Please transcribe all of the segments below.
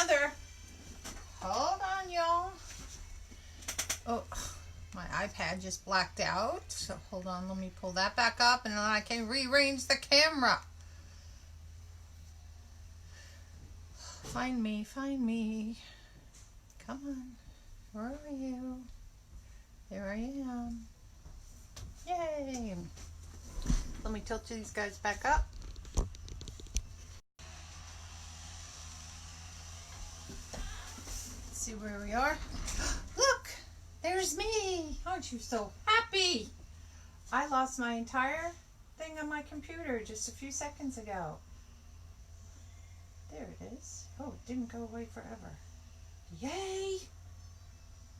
another. Hold on, y'all. Oh, my iPad just blacked out. So hold on, let me pull that back up and then I can rearrange the camera. Find me, find me. Come on. Where are you? There I am. Yay. Let me tilt these guys back up. See where we are. Look, there's me. Aren't you so happy? I lost my entire thing on my computer just a few seconds ago. There it is. Oh, it didn't go away forever. Yay!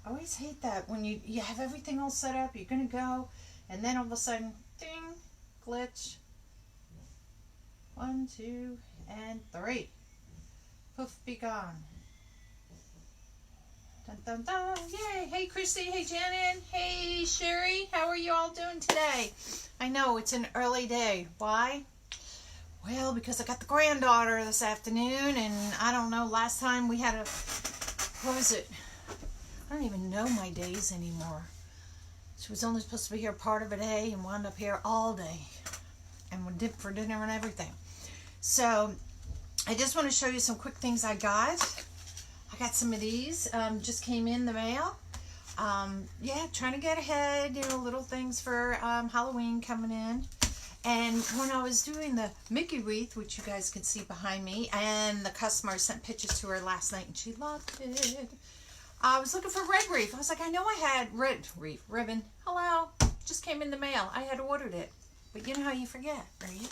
I always hate that when you have everything all set up, you're gonna go, and then all of a sudden, ding, glitch. 1, 2, and 3. Poof, be gone. Dun dun dun! Yay! Hey Christy, hey Janet, hey Sherry, how are you all doing today? I know it's an early day. Why? Well, because I got the granddaughter this afternoon, and I don't know, last time we had what was it? I don't even know my days anymore. She was only supposed to be here part of a day and wound up here all day. And we did for dinner and everything. So, I just want to show you some quick things I got. I got some of these, just came in the mail. Yeah, trying to get ahead, little things for Halloween coming in. And when I was doing the Mickey wreath, which you guys can see behind me, and the customer sent pictures to her last night, and she loved it. I was looking for red wreath. I was like, I know I had red wreath ribbon. Hello, just came in the mail. I had ordered it. But you know how you forget, right?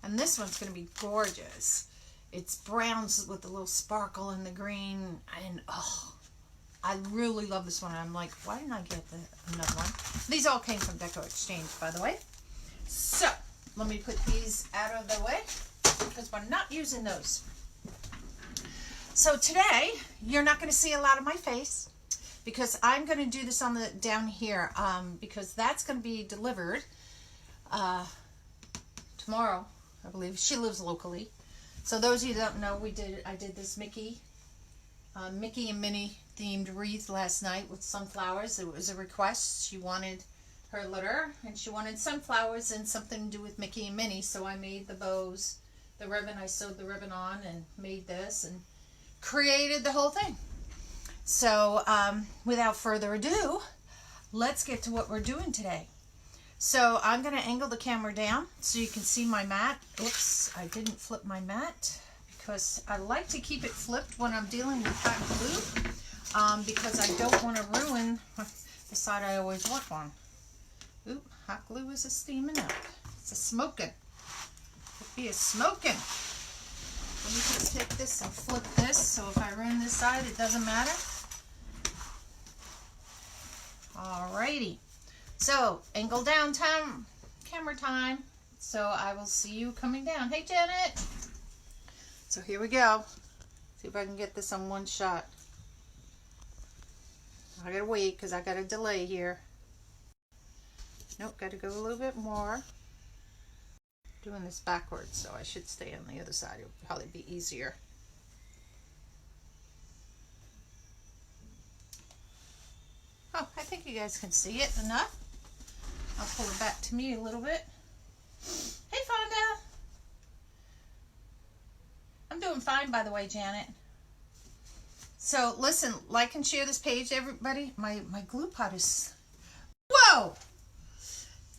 And this one's going to be gorgeous. It's browns with a little sparkle in the green. And, oh, I really love this one. I'm like, why didn't I get another one? These all came from Deco Exchange, by the way. So, let me put these out of the way because we're not using those. So today, you're not going to see a lot of my face because I'm going to do this on the down here because that's going to be delivered tomorrow, I believe. She lives locally. So those of you that don't know, I did this Mickey and Minnie themed wreath last night with sunflowers. It was a request. She wanted her litter and she wanted sunflowers and something to do with Mickey and Minnie. So I made the bows, the ribbon. I sewed the ribbon on and made this and created the whole thing. So without further ado, let's get to what we're doing today. So I'm going to angle the camera down so you can see my mat. Oops, I didn't flip my mat because I like to keep it flipped when I'm dealing with hot glue because I don't want to ruin the side I always work on. Oop, hot glue is a steaming up. It's a smoking. It be a smoking. Let me just take this and flip this so if I ruin this side it doesn't matter. Alrighty. So, angle down time, camera time. So I will see you coming down. Hey Janet! So here we go. See if I can get this on one shot. I gotta wait because I got a delay here. Nope, gotta go a little bit more. Doing this backwards, so I should stay on the other side. It would probably be easier. Oh, I think you guys can see it enough. I'll pull it back to me a little bit. Hey, Fonda. I'm doing fine, by the way, Janet. So, listen, like and share this page, everybody. My glue pot is... Whoa!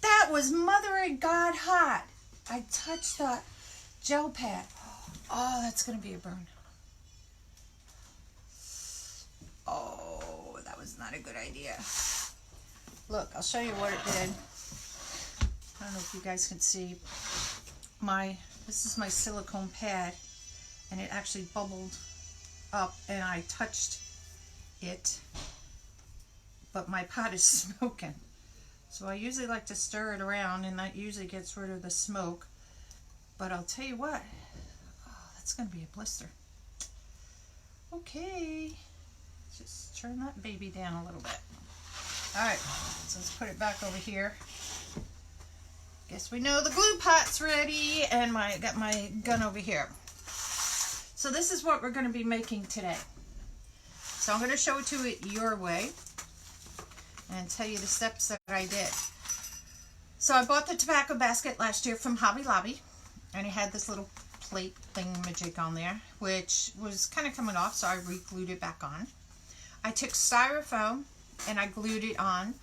That was mother of God hot. I touched the gel pad. Oh, that's going to be a burn. Oh, that was not a good idea. Look, I'll show you what it did. I don't know if you guys can see. This is my silicone pad, and it actually bubbled up, and I touched it, but my pot is smoking. So I usually like to stir it around, and that usually gets rid of the smoke. But I'll tell you what, that's going to be a blister. Okay, just turn that baby down a little bit. All right, so let's put it back over here. Guess we know the glue pot's ready, and got my gun over here. So this is what we're going to be making today. So I'm going to show it to it your way and tell you the steps that I did. So I bought the tobacco basket last year from Hobby Lobby, and it had this little plate thingamajig on there, which was kind of coming off, so I re-glued it back on. I took styrofoam and I glued it on.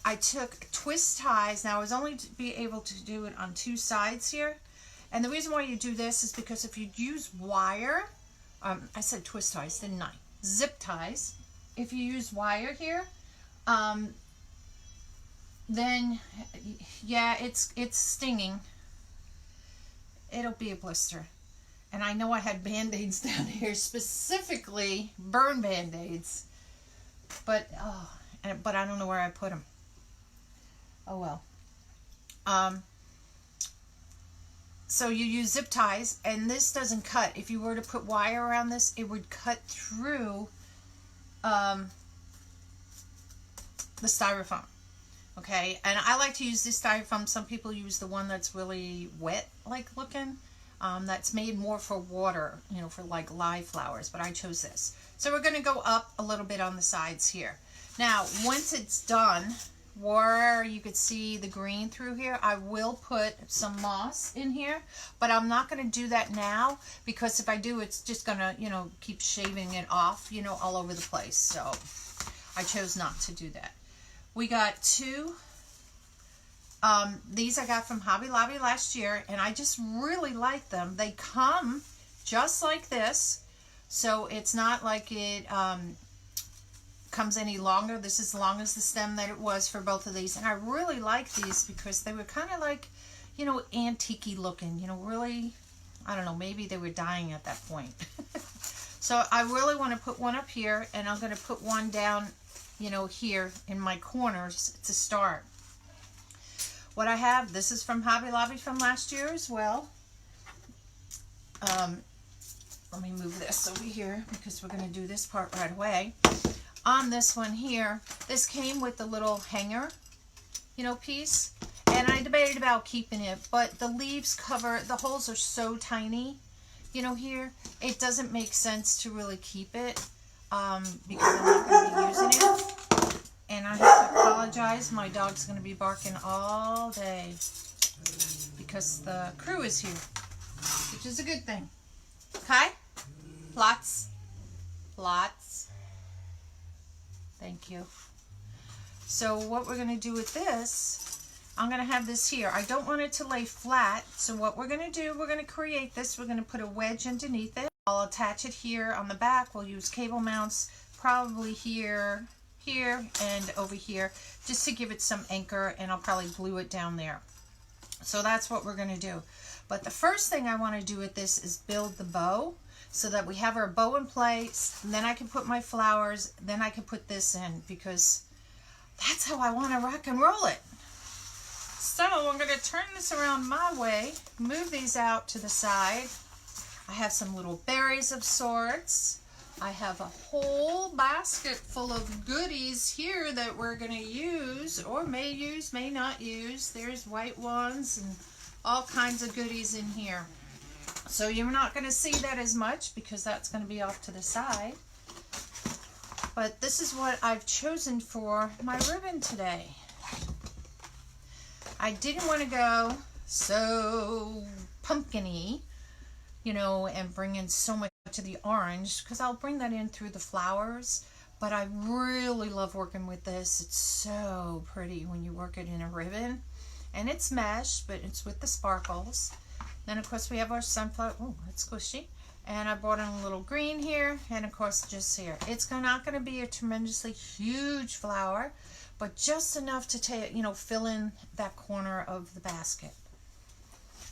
I took twist ties. Now I was only to be able to do it on two sides here. And the reason why you do this is because if you use wire, I said twist ties, didn't I? Zip ties. If you use wire here, then yeah, it's stinging. It'll be a blister. And I know I had Band-Aids down here, specifically burn Band-Aids. But I don't know where I put them. Oh well. So you use zip ties, and this doesn't cut. If you were to put wire around this, it would cut through the styrofoam. Okay, and I like to use this styrofoam. Some people use the one that's really wet, like looking. That's made more for water, you know, for like live flowers, but I chose this. So we're going to go up a little bit on the sides here. Now, once it's done, where you could see the green through here, I will put some moss in here, but I'm not going to do that now, because if I do, it's just going to, you know, keep shaving it off, you know, all over the place. So I chose not to do that. We got two, these I got from Hobby Lobby last year, and I just really like them. They come just like this, so it's not like it comes any longer. This is as long as the stem that it was for both of these, and I really like these because they were kind of like, you know, antique-y looking, you know, really, I don't know, maybe they were dying at that point. So I really want to put one up here, and I'm going to put one down, you know, here in my corners to start. What I have, this is from Hobby Lobby from last year as well. Let me move this over here because we're going to do this part right away. On this one here, this came with the little hanger, you know, piece, and I debated about keeping it, but the leaves cover, the holes are so tiny, you know, here, it doesn't make sense to really keep it, because I'm not going to be using it, and I have to apologize, my dog's going to be barking all day, because the crew is here, which is a good thing. Okay? Lots. Thank you. So what we're going to do with this, I'm going to have this here. I don't want it to lay flat. So what we're going to do, we're going to create this. We're going to put a wedge underneath it. I'll attach it here on the back. We'll use cable mounts probably here, and over here, just to give it some anchor, and I'll probably glue it down there. So that's what we're going to do. But the first thing I want to do with this is build the bow, so that we have our bow in place, and then I can put my flowers, then I can put this in, because that's how I want to rock and roll it. So I'm going to turn this around my way, move these out to the side. I have some little berries of sorts. I have a whole basket full of goodies here that we're going to use, or may use, may not use. There's white ones and all kinds of goodies in here. So you're not going to see that as much because that's going to be off to the side. But this is what I've chosen for my ribbon today. I didn't want to go so pumpkin-y, you know, and bring in so much of the orange, because I'll bring that in through the flowers. But I really love working with this. It's so pretty when you work it in a ribbon. And it's mesh, but it's with the sparkles. Then, of course, we have our sunflower. Oh, that's squishy. And I brought in a little green here. And, of course, just here. It's not going to be a tremendously huge flower, but just enough to take, you know, fill in that corner of the basket.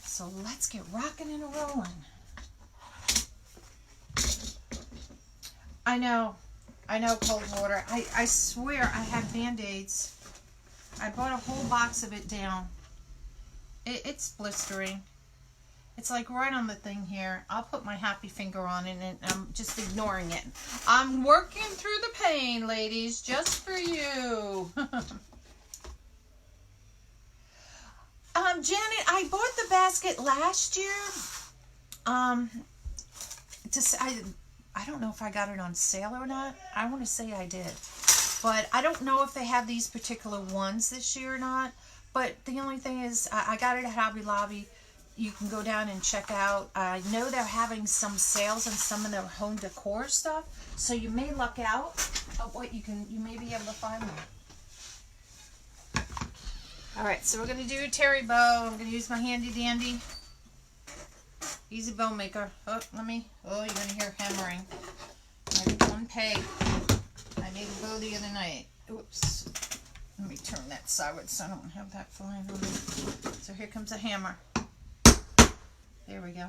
So let's get rocking and rolling. I know, cold water. I swear I had Band-Aids. I bought a whole box of it down. It's blistering. It's like right on the thing here. I'll put my happy finger on it, and I'm just ignoring it. I'm working through the pain, ladies, just for you. Janet, I bought the basket last year. I don't know if I got it on sale or not. I want to say I did. But I don't know if they have these particular ones this year or not. But the only thing is, I got it at Hobby Lobby. You can go down and check out. I know they're having some sales on some of their home decor stuff. So you may luck out of what you may be able to find them. Alright, so we're going to do a terry bow. I'm going to use my handy dandy Easy Bow Maker. Oh, you're going to hear hammering. I have one peg. I made a bow the other night. Oops. Let me turn that sideways so I don't have that flying on me. So here comes a hammer. There we go.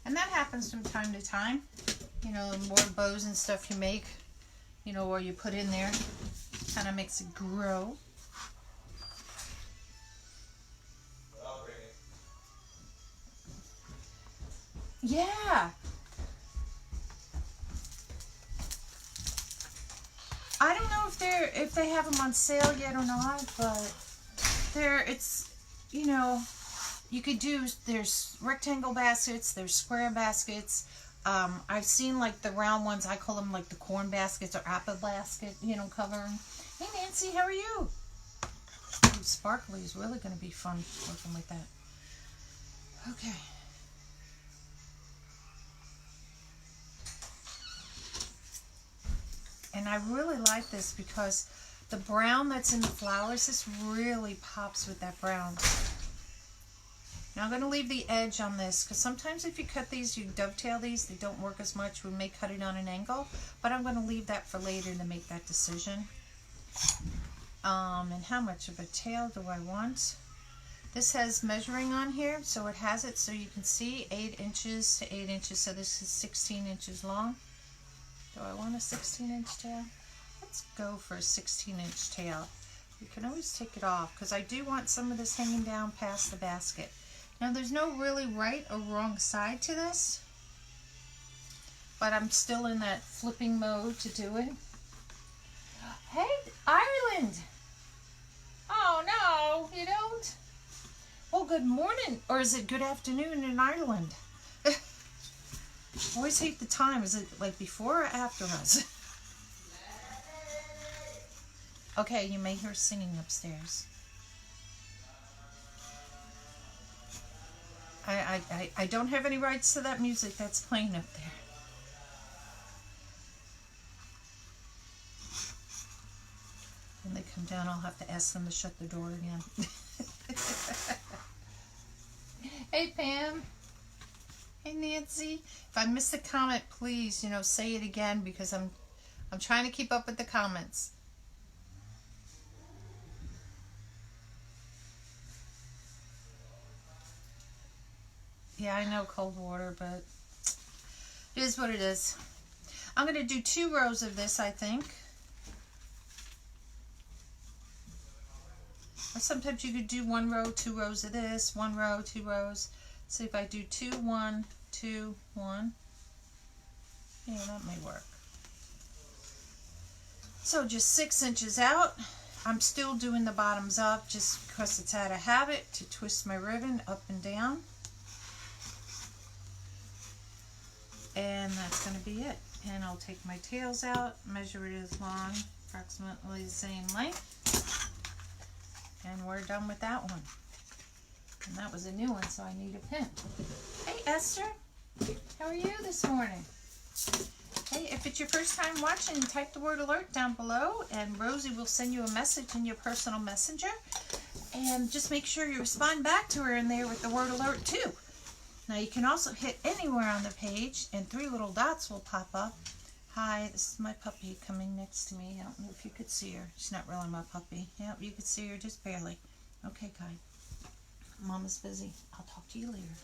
And that happens from time to time. You know, the more bows and stuff you make, you know, or you put in there, kind of makes it grow. Yeah. I don't know if they have them on sale yet or not, but it's, you know, you could do, there's rectangle baskets, there's square baskets. I've seen like the round ones, I call them like the corn baskets or apple basket, you know, covering. Hey Nancy, how are you? Ooh, sparkly is really going to be fun working with that. Okay. And I really like this because the brown that's in the flowers, this really pops with that brown. Now I'm going to leave the edge on this because sometimes if you cut these, you dovetail these, they don't work as much. We may cut it on an angle, but I'm going to leave that for later to make that decision. And how much of a tail do I want? This has measuring on here, so it has it so you can see 8 inches to 8 inches, so this is 16 inches long. Do I want a 16-inch tail? Let's go for a 16-inch tail. You can always take it off because I do want some of this hanging down past the basket. Now there's no really right or wrong side to this, but I'm still in that flipping mode to do it. Hey, Ireland! Oh no, you don't? Well, good morning, or is it good afternoon in Ireland? I always hate the time. Is it like before or after us? Okay, you may hear singing upstairs. I don't have any rights to that music that's playing up there. When they come down, I'll have to ask them to shut the door again. Hey, Pam. Hey, Nancy. If I missed a comment, please, you know, say it again because I'm trying to keep up with the comments. Yeah, I know cold water, but it is what it is. I'm going to do 2 rows of this, I think. Or sometimes you could do 1 row, 2 rows of this, 1 row, 2 rows. See if I do 2, 1, 2, 1. Yeah, that may work. So just 6 inches out. I'm still doing the bottoms up just because it's out of habit to twist my ribbon up and down. And that's going to be it. And I'll take my tails out, measure it as long, approximately the same length. And we're done with that one. And that was a new one, so I need a pin. Hey, Esther. How are you this morning? Hey, if it's your first time watching, type the word alert down below, and Rosie will send you a message in your personal messenger. And just make sure you respond back to her in there with the word alert, too. Now, you can also hit anywhere on the page, and 3 little dots will pop up. Hi, this is my puppy coming next to me. I don't know if you could see her. She's not really my puppy. Yep, you could see her just barely. Okay, Kai. Mama's busy. I'll talk to you later.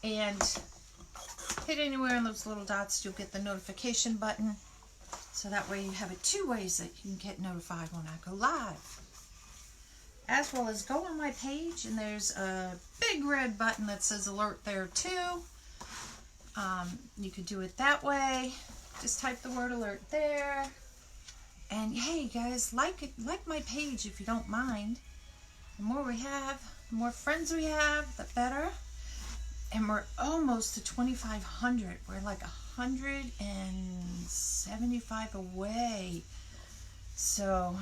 And hit anywhere on those little dots. You'll get the notification button. So that way you have it 2 ways that you can get notified when I go live. As well as go on my page, and there's a big red button that says alert there too. You could do it that way. Just type the word alert there. And hey guys, like my page if you don't mind. The more we have, the more friends we have, the better. And we're almost to 2,500. We're like 175 away. So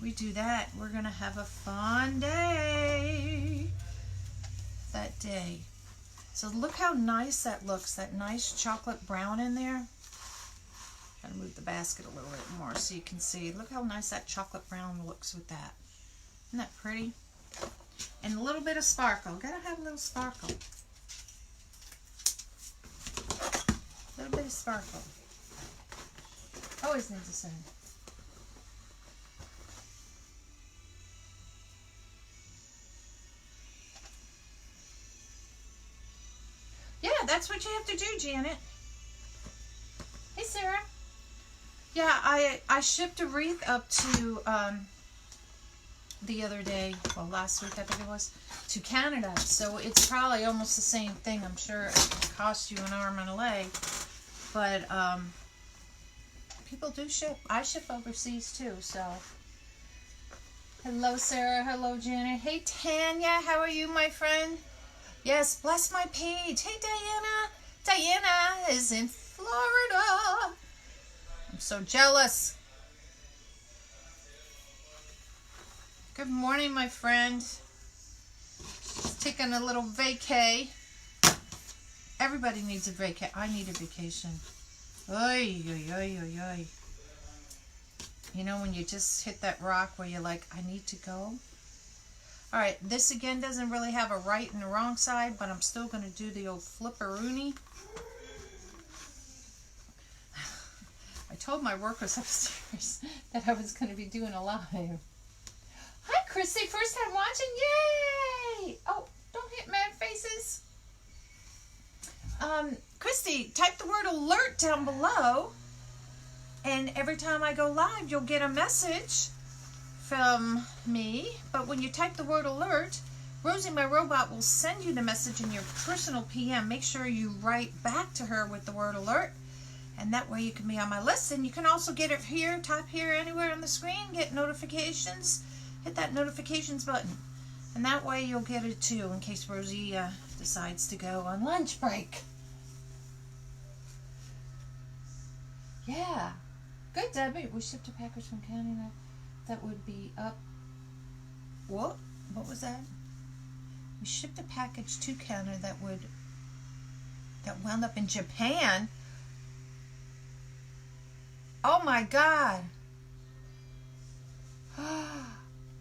we do that, we're gonna have a fun day that day. So look how nice that looks, that nice chocolate brown in there. Gotta move the basket a little bit more so you can see. Look how nice that chocolate brown looks with that. Isn't that pretty? And a little bit of sparkle. Gotta have a little sparkle. A little bit of sparkle. Always needs a sun. Yeah, that's what you have to do, Janet. Hey, Sarah. Yeah, I shipped a wreath up to the other day, well, last week I think it was, to Canada. So it's probably almost the same thing. I'm sure it cost you an arm and a leg. But people do ship. I ship overseas too, so. Hello, Sarah. Hello, Janet. Hey, Tanya. How are you, my friend? Yes, bless my page. Hey, Diana. Diana is in Florida. I'm so jealous. Good morning, my friend. Just taking a little vacay. Everybody needs a vacay. I need a vacation. Oy, oy, oy, oy, oy. You know, when you just hit that rock where you're like, I need to go. All right, this again doesn't really have a right and a wrong side, but I'm still going to do the old flipperoonie. I told my workers upstairs that I was going to be doing a live. Hi, Chrissy. First time watching. Yay! Oh, don't hit mad faces. Christy, type the word alert down below. And every time I go live, you'll get a message from me. But when you type the word alert, Rosie, my robot, will send you the message in your personal PM. Make sure you write back to her with the word alert. And that way you can be on my list. And you can also get it here, type here, anywhere on the screen, get notifications. Hit that notifications button. And that way you'll get it too in case Rosie decides to go on lunch break. Yeah. Good, Debbie. We shipped a package from Canada that would be up. What? What was that? We shipped a package to Canada that wound up in Japan. Oh my God.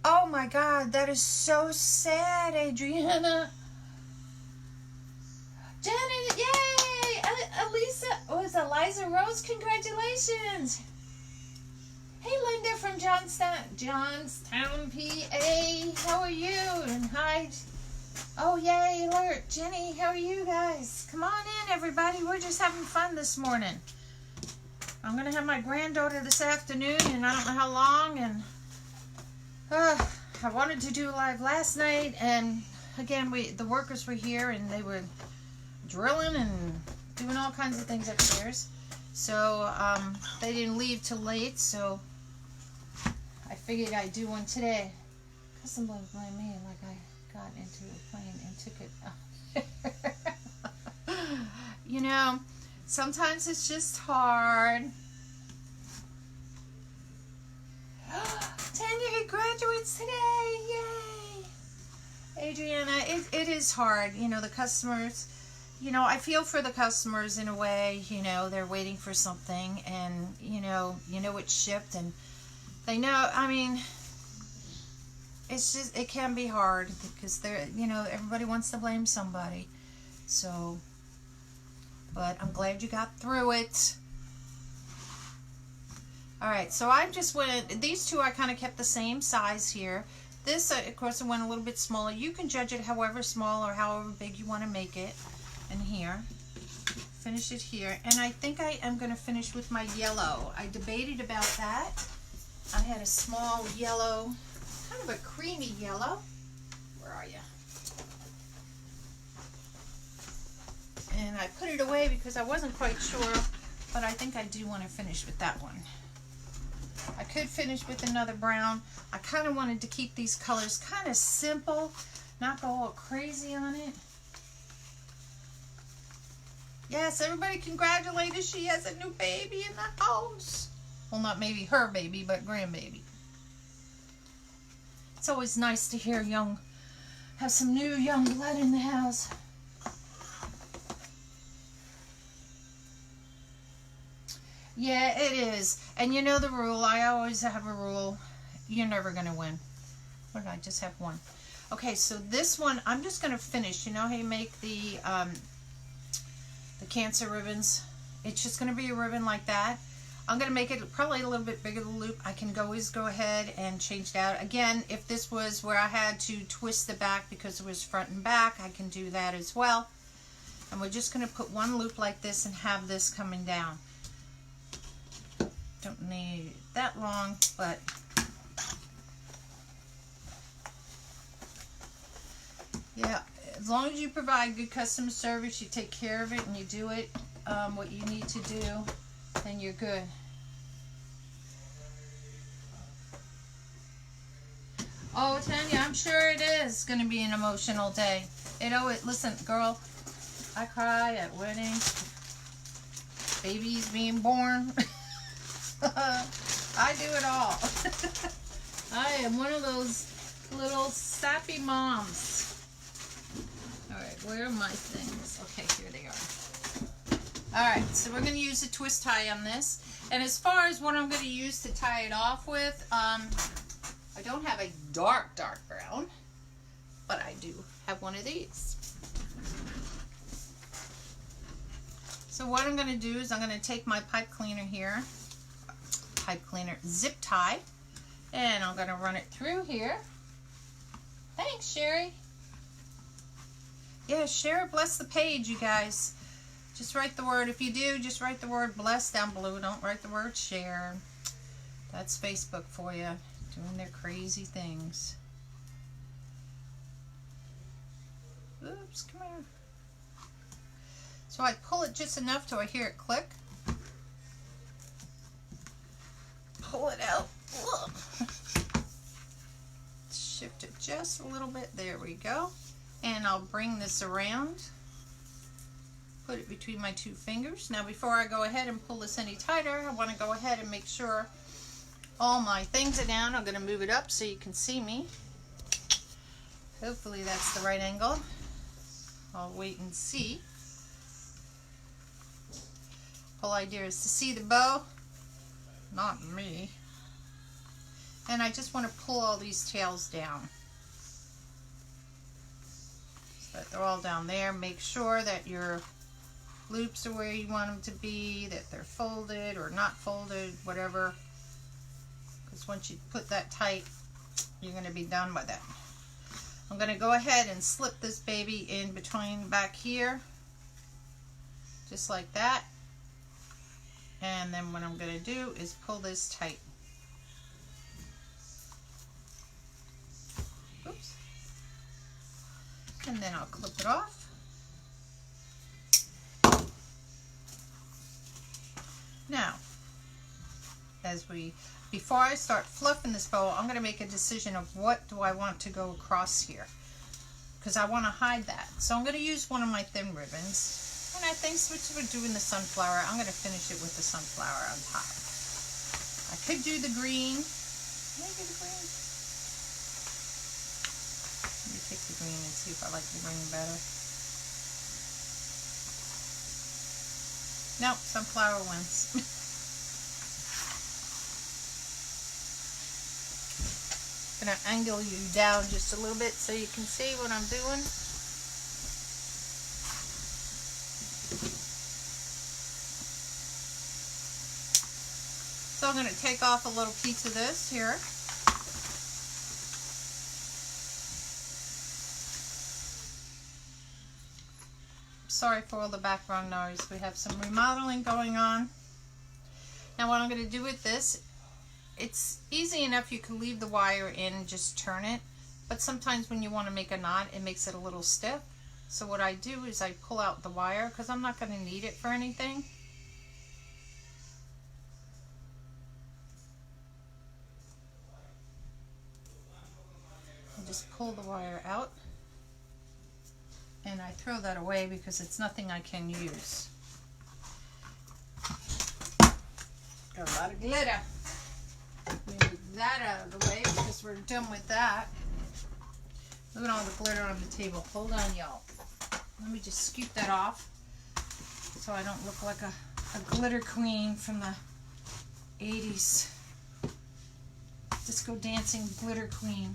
Oh my God, that is so sad, Adriana. Janet, yay! Elisa, was Eliza Rose? Congratulations. Hey, Linda from Johnstown, PA. How are you? And hi. Oh, yay, alert. Jenny, how are you guys? Come on in, everybody. We're just having fun this morning. I'm going to have my granddaughter this afternoon, and I don't know how long, and I wanted to do live last night, and again, the workers were here, and they were drilling and doing all kinds of things upstairs. So they didn't leave till late, so I figured I'd do one today. Custom blame me like I got into a plane and took it. You know, sometimes it's just hard. Tanya graduates today, yay! Adriana, it is hard. You know, the customers, you know, I feel for the customers in a way. You know, they're waiting for something, and you know it's shipped, and they know. I mean, it's just, it can be hard because they're, you know, everybody wants to blame somebody. So, but I'm glad you got through it. All right, so I just went, these two I kind of kept the same size here. This, of course, I went a little bit smaller. You can judge it however small or however big you want to make it. And here, finish it here. And I think I am going to finish with my yellow. I debated about that. I had a small yellow, kind of a creamy yellow. Where are you? And I put it away because I wasn't quite sure, but I think I do want to finish with that one. I could finish with another brown. I kind of wanted to keep these colors kind of simple, not go all crazy on it. Yes, everybody congratulate her. She has a new baby in the house. Well, not maybe her baby, but grandbaby. It's always nice to hear have some new young blood in the house. Yeah, it is. And you know the rule. I always have a rule. You're never going to win. What did I just have one? Okay, so this one, I'm just going to finish. You know how you make the cancer ribbons? It's just going to be a ribbon like that. I'm going to make it probably a little bit bigger the loop. I can always go ahead and change that. Again, if this was where I had to twist the back because it was front and back, I can do that as well. And we're just going to put one loop like this and have this coming down. Don't need that long, but yeah, as long as you provide good customer service, you take care of it and you do it what you need to do, then you're good. Oh, Tanya, I'm sure it is going to be an emotional day. Listen, girl, I cry at weddings, babies being born. I do it all. I am one of those little sappy moms. Alright, where are my things? Okay, here they are. Alright, so we're going to use a twist tie on this. And as far as what I'm going to use to tie it off with, I don't have a dark brown, but I do have one of these. So what I'm going to do is I'm going to take my pipe cleaner here, zip tie, and I'm going to run it through here. Thanks, Sherry. Yeah, share, bless the page, you guys. Just write the word. If you do, just write the word bless down below. Don't write the word share. That's Facebook for you, doing their crazy things. Oops, come here. So I pull it just enough till I hear it click. Pull it out. Shift it just a little bit. There we go. And I'll bring this around. Put it between my two fingers. Now before I go ahead and pull this any tighter, I want to go ahead and make sure all my things are down. I'm going to move it up so you can see me. Hopefully that's the right angle. I'll wait and see. Whole idea is to see the bow, not me. And I just want to pull all these tails down so that they're all down there. Make sure that your loops are where you want them to be, that they're folded or not folded, whatever. Because once you put that tight, you're going to be done with it. I'm going to go ahead and slip this baby in between back here, just like that. And then what I'm going to do is pull this tight. Oops. And then I'll clip it off. Now, before I start fluffing this bow, I'm going to make a decision of what do I want to go across here, because I want to hide that. So I'm going to use one of my thin ribbons. And I think since we're doing the sunflower, I'm going to finish it with the sunflower on top. I could do the green. Can I do the green? Let me pick the green and see if I like the green better. Nope, sunflower wins. I'm going to angle you down just a little bit so you can see what I'm doing. So I'm going to take off a little piece of this here. Sorry for all the background noise. We have some remodeling going on. Now what I'm going to do with this, it's easy enough. You can leave the wire in and just turn it. But sometimes when you want to make a knot, it makes it a little stiff. So what I do is I pull out the wire because I'm not going to need it for anything. Just pull the wire out, and I throw that away because it's nothing I can use. a lot of glitter. Let me move that out of the way because we're done with that. Look at all the glitter on the table. Hold on, y'all. Let me just scoop that off so I don't look like a glitter queen from the 80s. Disco dancing glitter queen.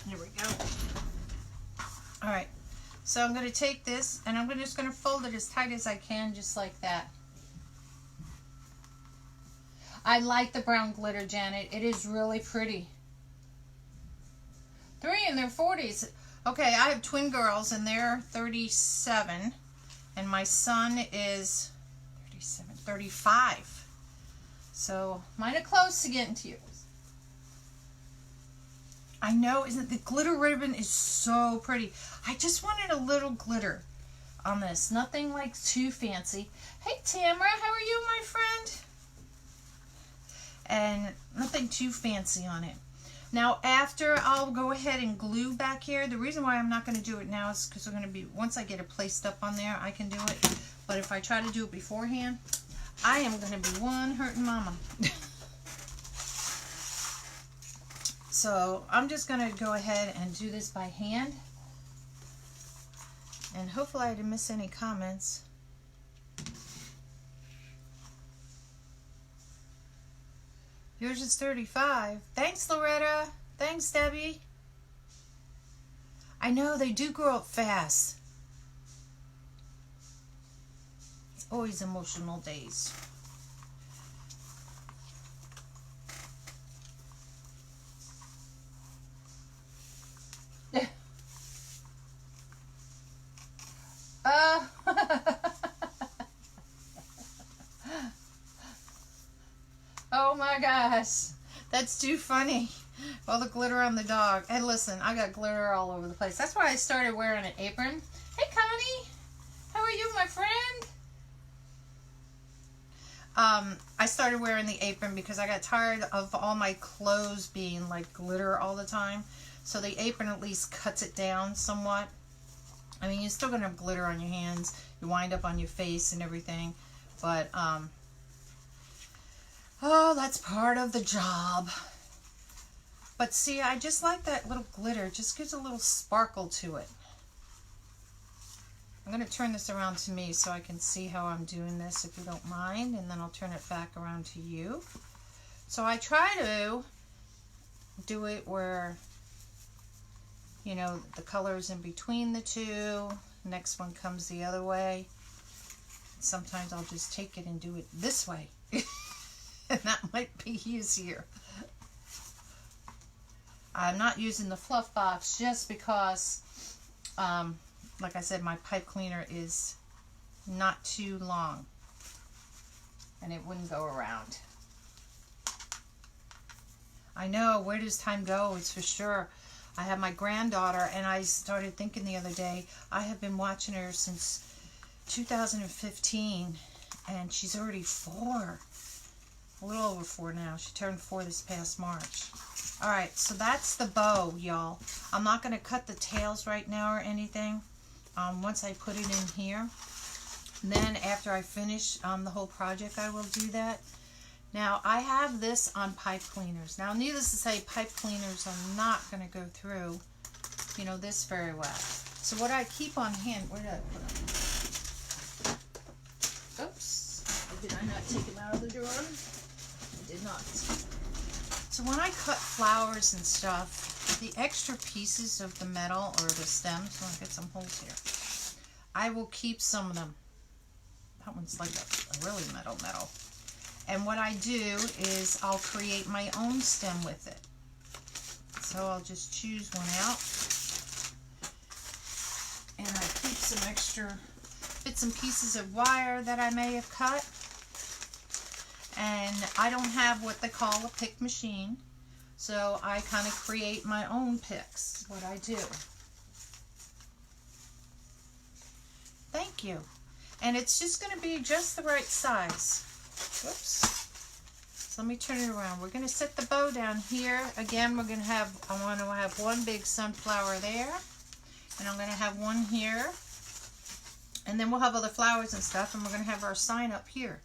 There we go. All right. So I'm going to take this and I'm just going to fold it as tight as I can, just like that. I like the brown glitter, Janet. It is really pretty. 3 in their 40s. Okay, I have twin girls and they're 37. And my son is 37, 35. So mine are close to getting to yours. I know, isn't the glitter ribbon is so pretty. I just wanted a little glitter on this. Nothing like too fancy. Hey Tamara, how are you, my friend? And nothing too fancy on it. Now after, I'll go ahead and glue back here. The reason why I'm not going to do it now is because we're going to be, once I get it placed up on there, I can do it. But if I try to do it beforehand, I am going to be one hurting mama. So I'm just going to go ahead and do this by hand. And hopefully I didn't miss any comments. Yours is 35. Thanks, Loretta. Thanks, Debbie. I know, they do grow up fast. It's always emotional days. Oh my gosh, that's too funny. All the glitter on the dog. And listen, I got glitter all over the place. That's why I started wearing an apron. Hey Connie, how are you, my friend? I started wearing the apron because I got tired of all my clothes being like glitter all the time. So the apron at least cuts it down somewhat. I mean, you're still going to have glitter on your hands. You wind up on your face and everything. But, oh, that's part of the job. But see, I just like that little glitter. It just gives a little sparkle to it. I'm going to turn this around to me so I can see how I'm doing this, if you don't mind. And then I'll turn it back around to you. So I try to do it where, you know, the color's in between the two. Next one comes the other way. Sometimes I'll just take it and do it this way. And that might be easier. I'm not using the fluff box just because, like I said, my pipe cleaner is not too long. And it wouldn't go around. I know, where does time go? It's for sure. I have my granddaughter, and I started thinking the other day, I have been watching her since 2015, and she's already 4. A little over 4 now. She turned 4 this past March. Alright, so that's the bow, y'all. I'm not going to cut the tails right now or anything. Once I put it in here. And then after I finish the whole project, I will do that. Now, I have this on pipe cleaners. Now, needless to say, pipe cleaners are not going to go through, you know, this very well. So what I keep on hand, where did I put them? Oops. Did I not take them out of the drawer? I did not. So when I cut flowers and stuff, the extra pieces of the metal or the stems, so I'll get some holes here, I will keep some of them. That one's like a really metal. And what I do is I'll create my own stem with it. So I'll just choose one out. And I keep some extra bits and pieces of wire that I may have cut. And I don't have what they call a pick machine. So I kind of create my own picks, what I do. Thank you. And it's just going to be just the right size. Whoops. So let me turn it around. We're going to set the bow down here. Again, we're going to have, I want to have one big sunflower there. And I'm going to have one here. And then we'll have other flowers and stuff. And we're going to have our sign up here.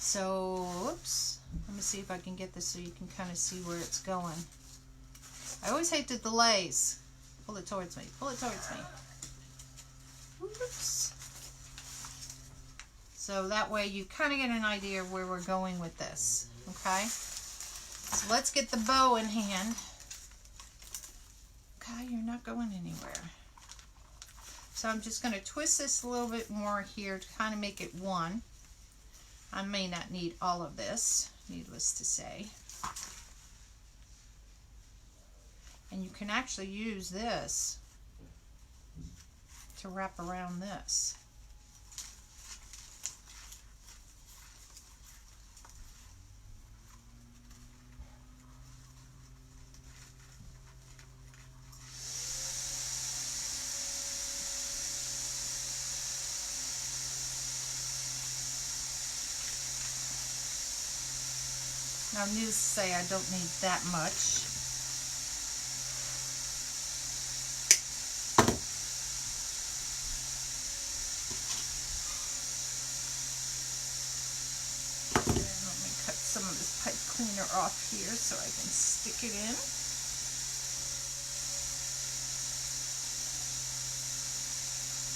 So, oops. Let me see if I can get this so you can kind of see where it's going. I always hate the delays. Pull it towards me. Pull it towards me. Oops. So that way you kind of get an idea of where we're going with this. Okay? So let's get the bow in hand. Okay, you're not going anywhere. So I'm just going to twist this a little bit more here to kind of make it one. I may not need all of this, needless to say. And you can actually use this to wrap around this. Now, needless to say, I don't need that much. Some of this pipe cleaner off here so I can stick it in.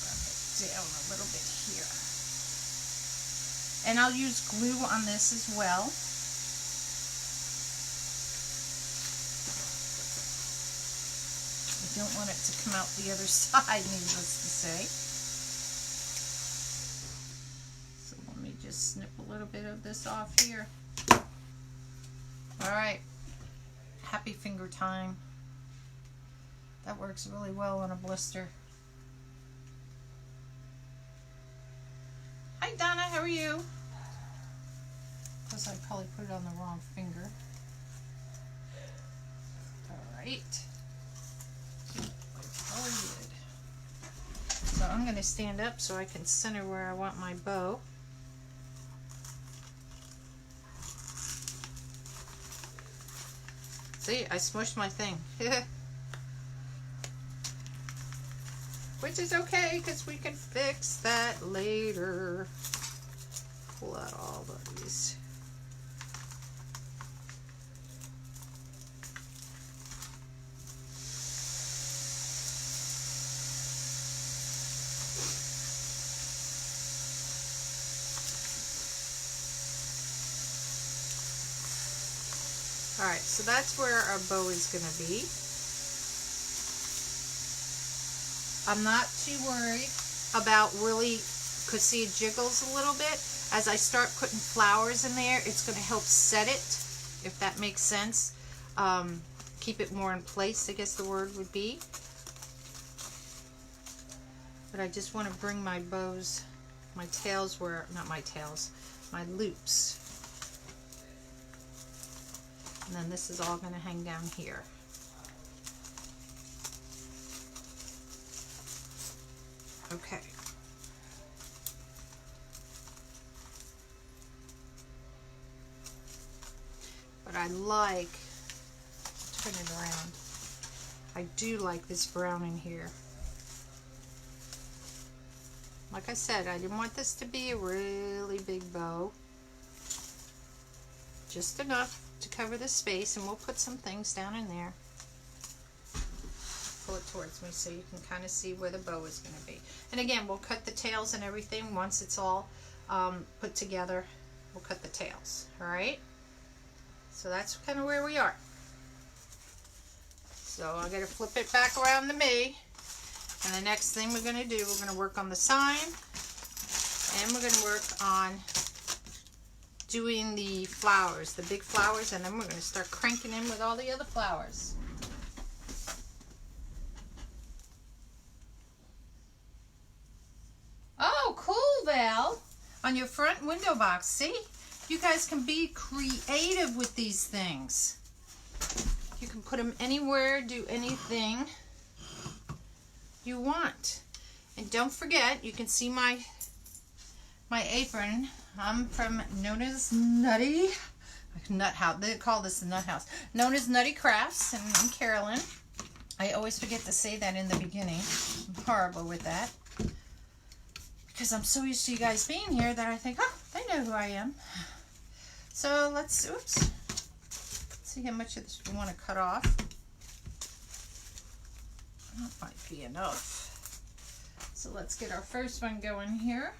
Rub it down a little bit here. And I'll use glue on this as well. I don't want it to come out the other side, needless to say. So let me just snip a little bit of this off here. Alright, happy finger time. That works really well on a blister. Hi Donna, how are you? Because I probably put it on the wrong finger. Alright. Probably did. So I'm going to stand up so I can center where I want my bow. See, I smushed my thing. Which is okay, because we can fix that later. Pull out all of these. Alright, so that's where our bow is going to be. I'm not too worried about really, because see it jiggles a little bit. As I start putting flowers in there, it's going to help set it, if that makes sense. Keep it more in place, I guess the word would be. But I just want to bring my bows, my tails where, not my tails, my loops. And then this is all going to hang down here. Okay. But I like, turn it around, I do like this brown in here. Like I said, I didn't want this to be a really big bow. Just enough to cover the space, and we'll put some things down in there. Pull it towards me so you can kind of see where the bow is going to be. And again, we'll cut the tails and everything once it's all put together. We'll cut the tails. Alright? So that's kind of where we are. So I'm going to flip it back around to me. And the next thing we're going to do, we're going to work on the sign. And we're going to work on doing the flowers, the big flowers, and then we're going to start cranking in with all the other flowers. Oh, cool, Val. On your front window box. See? You guys can be creative with these things. You can put them anywhere, do anything you want. And don't forget, you can see my apron. I'm from known as Nutty Nut House. They call this the Nut House. Known as Nutty Crafts, and I'm Carolyn. I always forget to say that in the beginning. I'm horrible with that. Because I'm so used to you guys being here that I think, oh, they know who I am. So let's see how much of this we want to cut off. That might be enough. So let's get our first one going here.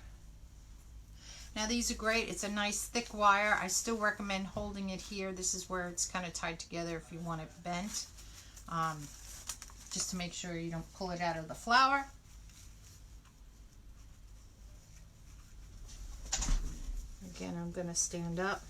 Now these are great. It's a nice thick wire. I still recommend holding it here. This is where it's kind of tied together if you want it bent. Just to make sure you don't pull it out of the flower. Again, I'm going to stand up.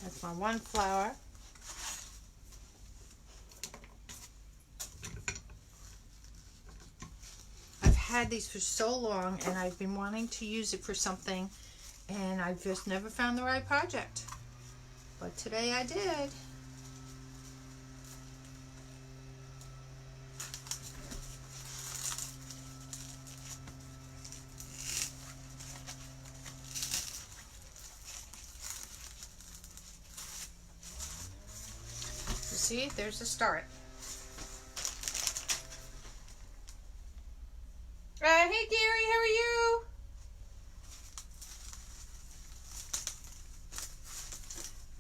That's my one flower. I've had these for so long and I've been wanting to use it for something and I've just never found the right project. But today I did. See, there's a start. Hey Gary, how are you?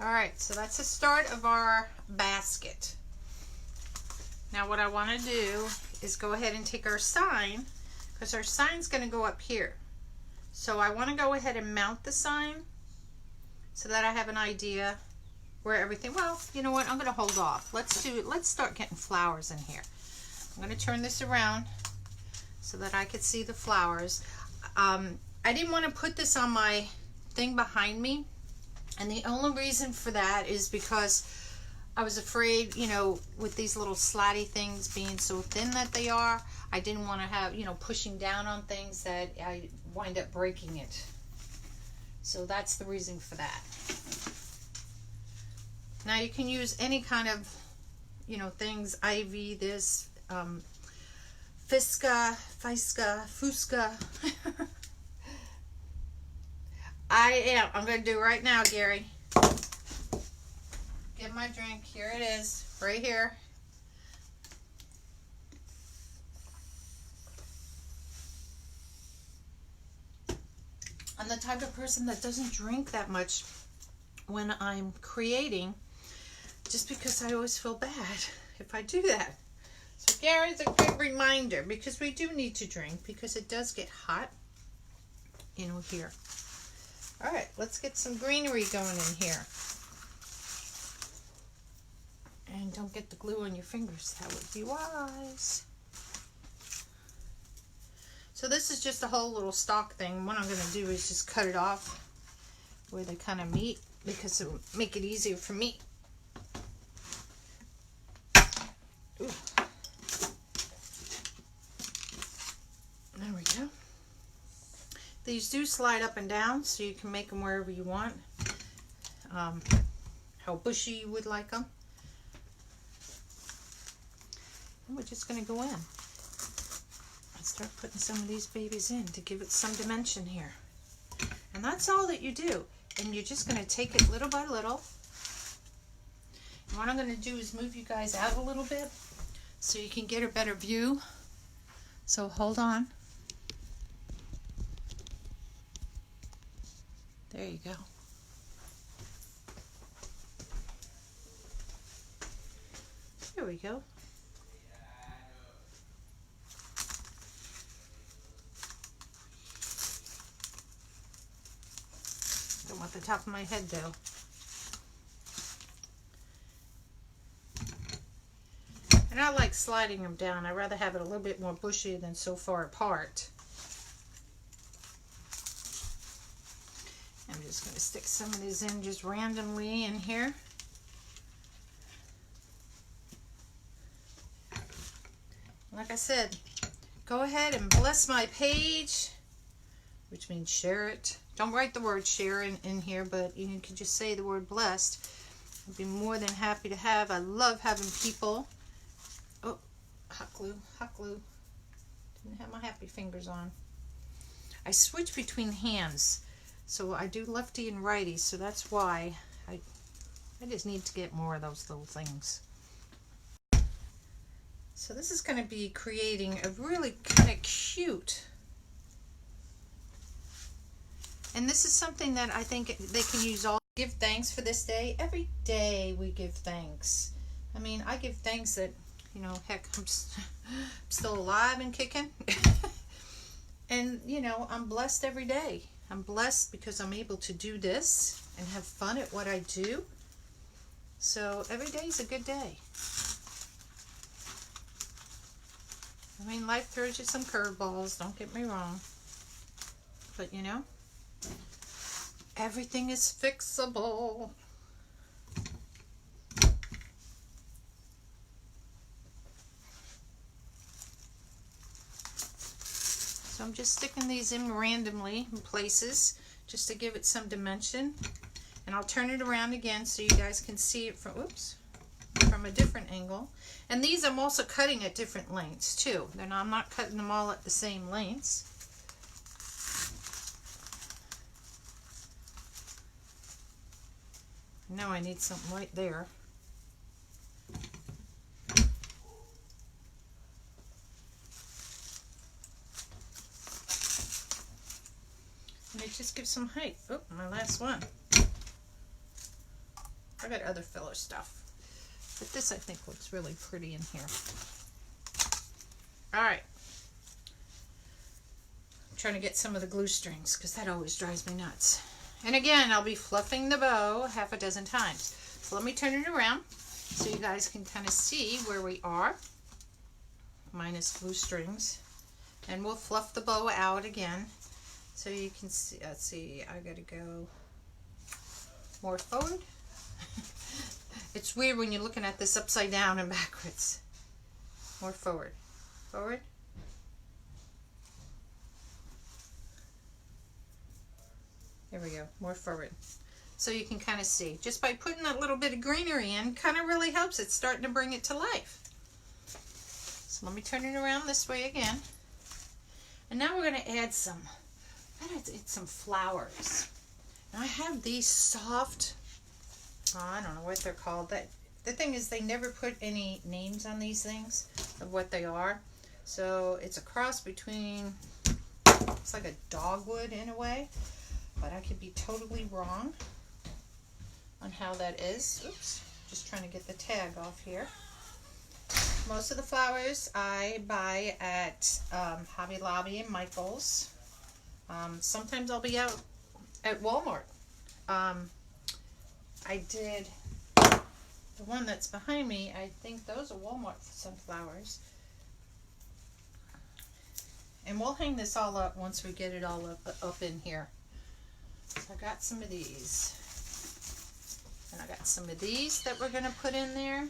Alright, so that's the start of our basket. Now what I want to do is go ahead and take our sign, because our sign's going to go up here. So I want to go ahead and mount the sign so that I have an idea where everything, well, you know what, I'm going to hold off. Let's start getting flowers in here. I'm going to turn this around so that I could see the flowers. I didn't want to put this on my thing behind me, and the only reason for that is because I was afraid, you know, with these little slatty things being so thin that they are, I didn't want to have, you know, pushing down on things that I wind up breaking it. So that's the reason for that. Now you can use any kind of, you know, things, ivy, this, Fusca. I'm going to do it right now, Gary. Get my drink. Here it is, right here. I'm the type of person that doesn't drink that much when I'm creating, just because I always feel bad if I do that. So Gary's a good reminder, because we do need to drink, because it does get hot, you know, here. All right, let's get some greenery going in here. And don't get the glue on your fingers. That would be wise. So this is just a whole little stalk thing. What I'm going to do is just cut it off where they kind of meet, because it will make it easier for me. Ooh. There we go. These do slide up and down, so you can make them wherever you want. How bushy you would like them. And we're just going to go in. Let's start putting some of these babies in to give it some dimension here. And that's all that you do. And you're just going to take it little by little. And what I'm going to do is move you guys out a little bit so you can get a better view. So hold on. There you go. There we go. Don't want the top of my head though. And I like sliding them down. I'd rather have it a little bit more bushy than so far apart. I'm just going to stick some of these in just randomly in here. Like I said, go ahead and bless my page, which means share it. Don't write the word share in here, but you can just say the word blessed. I'd be more than happy to have. I love having people. Oh, hot glue, hot glue. Didn't have my happy fingers on. I switch between hands. So I do lefty and righty, so that's why I just need to get more of those little things. So this is going to be creating a really kind of cute, and this is something that I think they can use all. Give thanks for this day. Every day we give thanks. I mean, I give thanks that, you know, heck, I'm still alive and kicking. And, you know, I'm blessed every day. I'm blessed because I'm able to do this and have fun at what I do. So every day is a good day. I mean, life throws you some curveballs, don't get me wrong. But, you know, everything is fixable. So I'm just sticking these in randomly in places just to give it some dimension. And I'll turn it around again so you guys can see it from, oops, from a different angle. And these I'm also cutting at different lengths too. Then I'm not cutting them all at the same lengths. Now I need something right there. And it just gives some height. Oh, my last one. I got other filler stuff. But this I think looks really pretty in here. Alright. I'm trying to get some of the glue strings because that always drives me nuts. And again, I'll be fluffing the bow half a dozen times. So let me turn it around so you guys can kind of see where we are. Minus glue strings. And we'll fluff the bow out again. So you can see, let's see, I gotta go more forward. It's weird when you're looking at this upside down and backwards. More forward. Forward. There we go, more forward. So you can kind of see, just by putting that little bit of greenery in, kind of really helps. It's starting to bring it to life. So let me turn it around this way again. And now we're going to add some, some flowers. Now I have these soft, I don't know what they're called. The thing is, they never put any names on these things of what they are. So it's a cross between, it's like a dogwood in a way. But I could be totally wrong on how that is. Oops, just trying to get the tag off here. Most of the flowers I buy at Hobby Lobby and Michael's. Sometimes I'll be out at Walmart. I did the one that's behind me. I think those are Walmart sunflowers. And we'll hang this all up once we get it all up in here. So I got some of these. And I got some of these that we're going to put in there.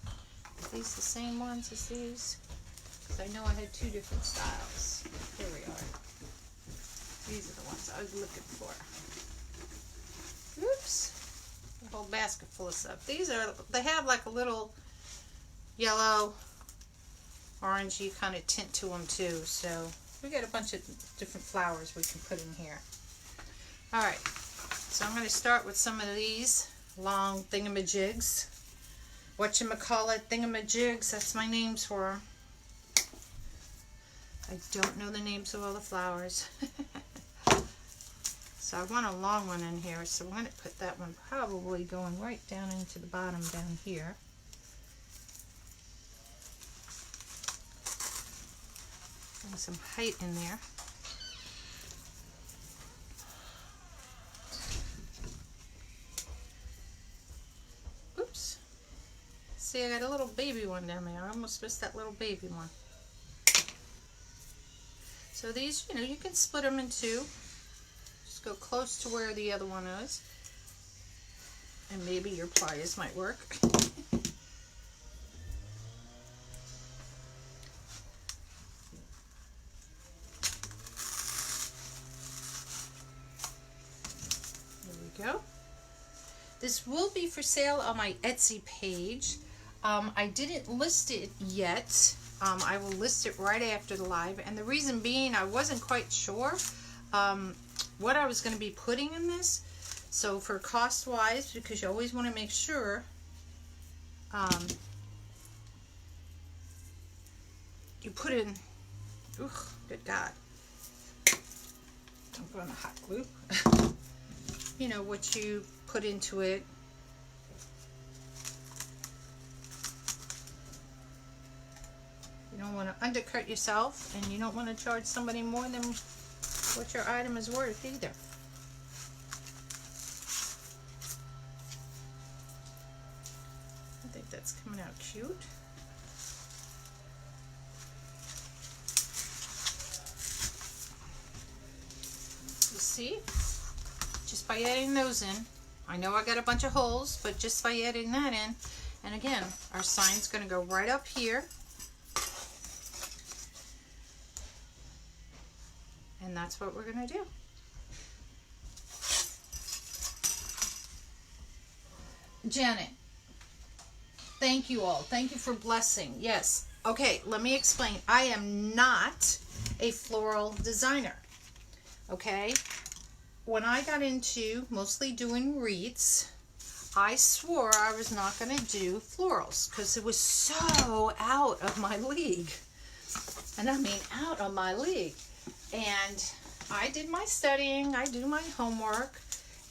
Are these the same ones as these? Because I know I had two different styles. Here we are. These are the ones I was looking for. Oops. A whole basket full of stuff. These are, they have like a little yellow, orangey kind of tint to them too. So we got a bunch of different flowers we can put in here. Alright, so I'm going to start with some of these long thingamajigs. Whatchamacallit thingamajigs, that's my names for them. I don't know the names of all the flowers. So I want a long one in here, so I'm going to put that one probably going right down into the bottom down here. And some height in there. Oops. See, I got a little baby one down there. I almost missed that little baby one. So these, you know, you can split them in two. Just go close to where the other one is. And maybe your pliers might work. Go. This will be for sale on my Etsy page. I didn't list it yet. I will list it right after the live, and the reason being I wasn't quite sure what I was going to be putting in this. So for cost wise, because you always want to make sure you put in, good God, don't go in the hot glue. You know what you put into it. You don't want to undercut yourself, and you don't want to charge somebody more than what your item is worth either. I think that's coming out cute. You see? Just by adding those in, I know I got a bunch of holes, but just by adding that in, and again, our sign's going to go right up here. And that's what we're going to do. Janet, thank you all. Thank you for blessing. Yes. Okay, let me explain. I am not a floral designer. Okay? When I got into mostly doing wreaths, I swore I was not going to do florals because it was so out of my league. And I mean out of my league. And I did my studying, I do my homework,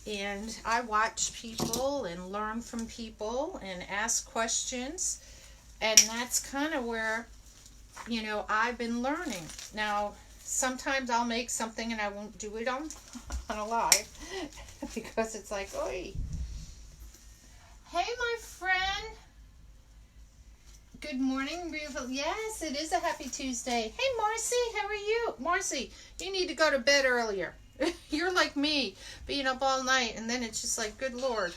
and I watch people and learn from people and ask questions. And that's kind of where, you know, I've been learning. Now, sometimes I'll make something and I won't do it on a live because it's like, oi. Hey, my friend. Good morning, beautiful. Yes, it is a happy Tuesday. Hey, Marcy, how are you? Marcy, you need to go to bed earlier. You're like me, being up all night, and then it's just like, good Lord.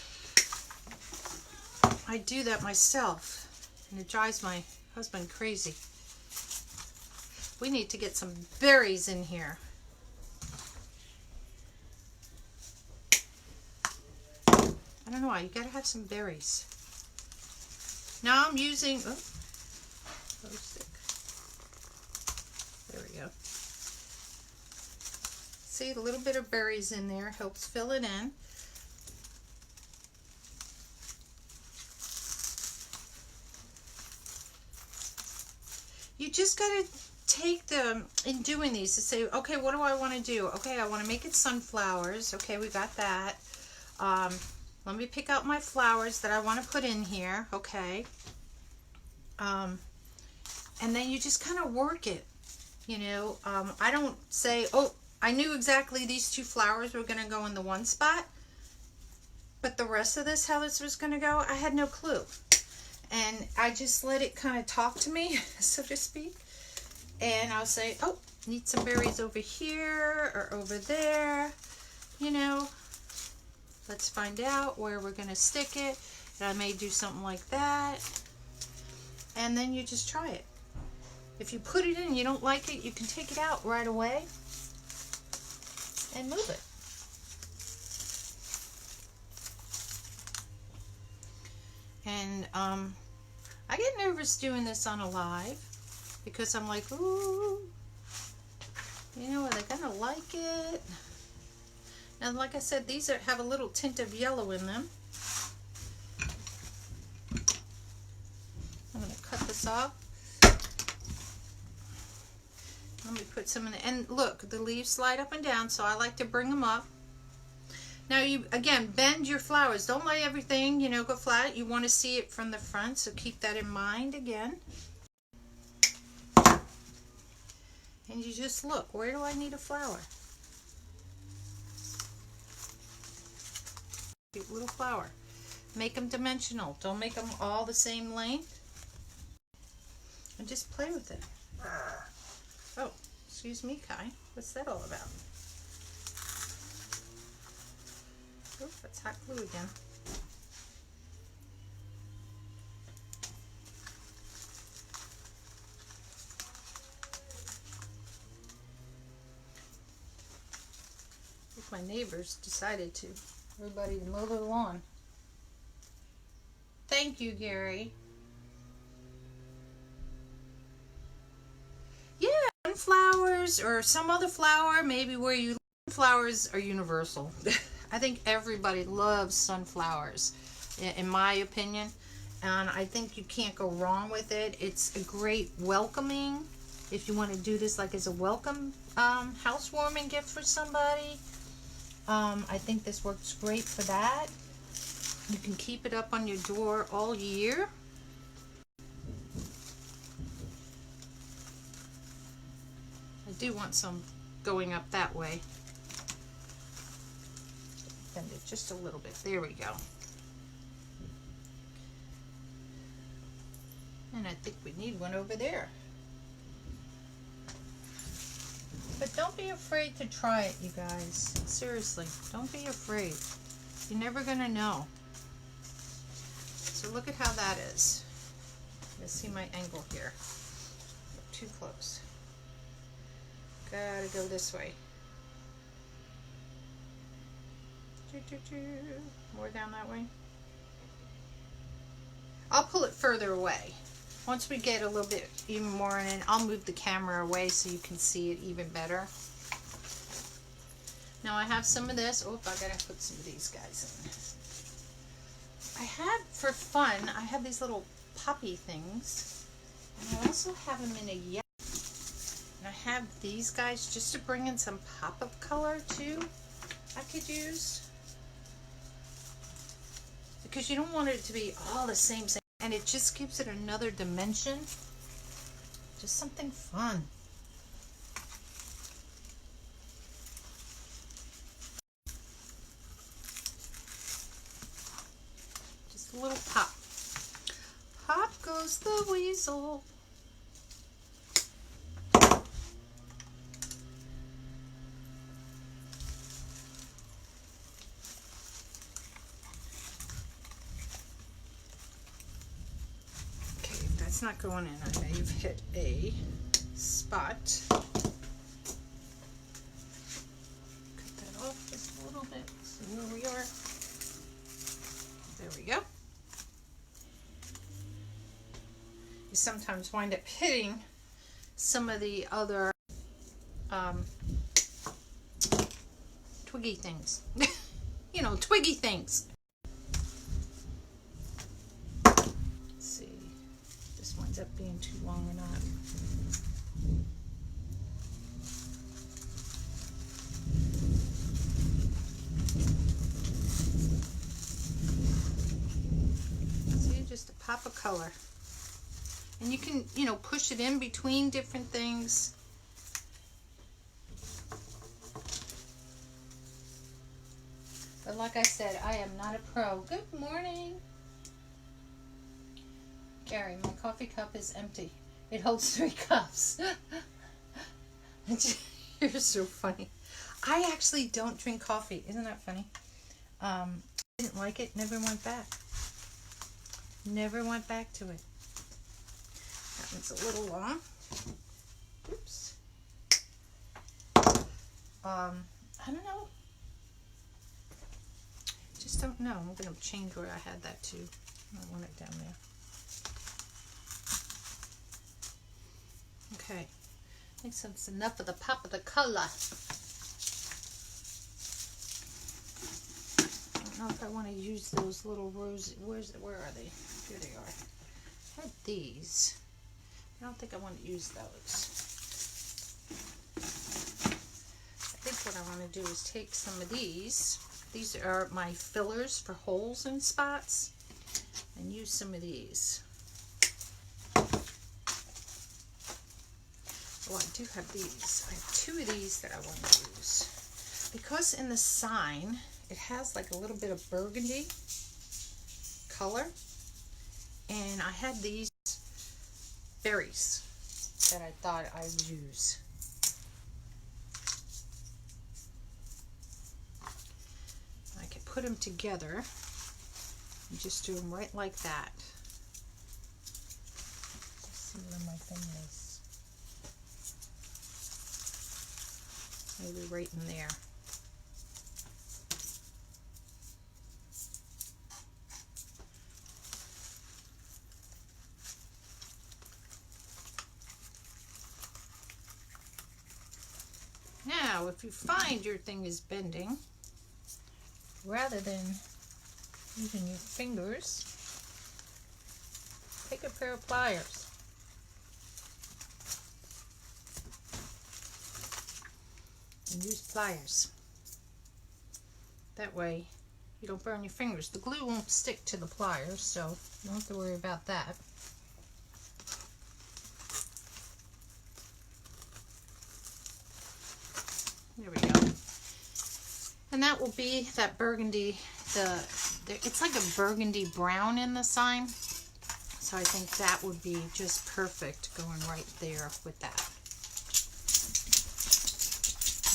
I do that myself, and it drives my husband crazy. We need to get some berries in here. I don't know why, you gotta have some berries. Now I'm using, oh, stick. There we go. See, a little bit of berries in there helps fill it in. You just got to take the, in doing these, to say, okay, what do I want to do? Okay, I want to make it sunflowers. Okay, we got that. Let me pick out my flowers that I want to put in here. Okay. And then you just kind of work it. You know, I don't say, oh, I knew exactly these two flowers were going to go in the one spot. But the rest of this, how this was going to go, I had no clue. And I just let it kind of talk to me, so to speak. And I'll say, oh, need some berries over here or over there. You know, let's find out where we're going to stick it. And I may do something like that. And then you just try it. If you put it in and you don't like it, you can take it out right away and move it. And I get nervous doing this on a live because I'm like, ooh, you know, are they gonna like it? And like I said, these have a little tint of yellow in them. I'm gonna cut this off. Let me put some in the, and look, the leaves slide up and down, so I like to bring them up. Now you, again, bend your flowers. Don't let everything, you know, go flat. You want to see it from the front, so keep that in mind again. And you just look, where do I need a flower? Cute little flower. Make them dimensional. Don't make them all the same length. And just play with it. Oh, excuse me, Kai. What's that all about? Oh, that's hot glue again. If my neighbors decided to, everybody to mow their lawn. Thank you, Gary. Yeah, sunflowers or some other flower, maybe where you Flowers are universal. I think everybody loves sunflowers, in my opinion. And I think you can't go wrong with it. It's a great welcoming. If you want to do this like as a welcome housewarming gift for somebody, I think this works great for that. You can keep it up on your door all year. I do want some going up that way. Bend it just a little bit. There we go. And I think we need one over there. But don't be afraid to try it, you guys. Seriously, don't be afraid. You're never gonna know. So look at how that is. Let's see my angle here. Too close. Gotta go this way. More down that way. I'll pull it further away. Once we get a little bit even more in it, I'll move the camera away so you can see it even better. Now I have some of this. Oh, I gotta put some of these guys in. I have, for fun, I have these little poppy things. And I also have them in a yellow. And I have these guys just to bring in some pop-up color too, I could use. Because you don't want it to be all the same. And it just gives it another dimension. Just something fun. Just a little pop. Pop goes the weasel. It's not going in. I may have hit a spot. Cut that off just a little bit. See where we are. There we go. You sometimes wind up hitting some of the other twiggy things. You know, twiggy things. Up being too long or not. See, just a pop of color. And you can, you know, push it in between different things. But like I said, I am not a pro. Good morning. Gary, my coffee cup is empty. It holds 3 cups. You're so funny. I actually don't drink coffee. Isn't that funny? I didn't like it. Never went back. Never went back to it. That one's a little long. Oops. I don't know. Just don't know. I'm going to change where I had that to. I want it down there. Okay, I think that's enough of the pop of the color. I don't know if I want to use those little roses. Where are they? Here they are. I had these. I don't think I want to use those. I think what I want to do is take some of these. These are my fillers for holes and spots. And use some of these. Oh, I do have these. I have 2 of these that I want to use. Because in the sign, it has like a little bit of burgundy color. And I had these berries that I thought I would use. I could put them together and just do them right like that. Let's see where my thing is. Maybe right in there. Now, if if you find your thing is bending, rather than using your fingers, take a pair of pliers. And use pliers. That way you don't burn your fingers. The glue won't stick to the pliers, so you don't have to worry about that. There we go. And that will be that burgundy, it's like a burgundy brown in the sign. So I think that would be just perfect going right there with that.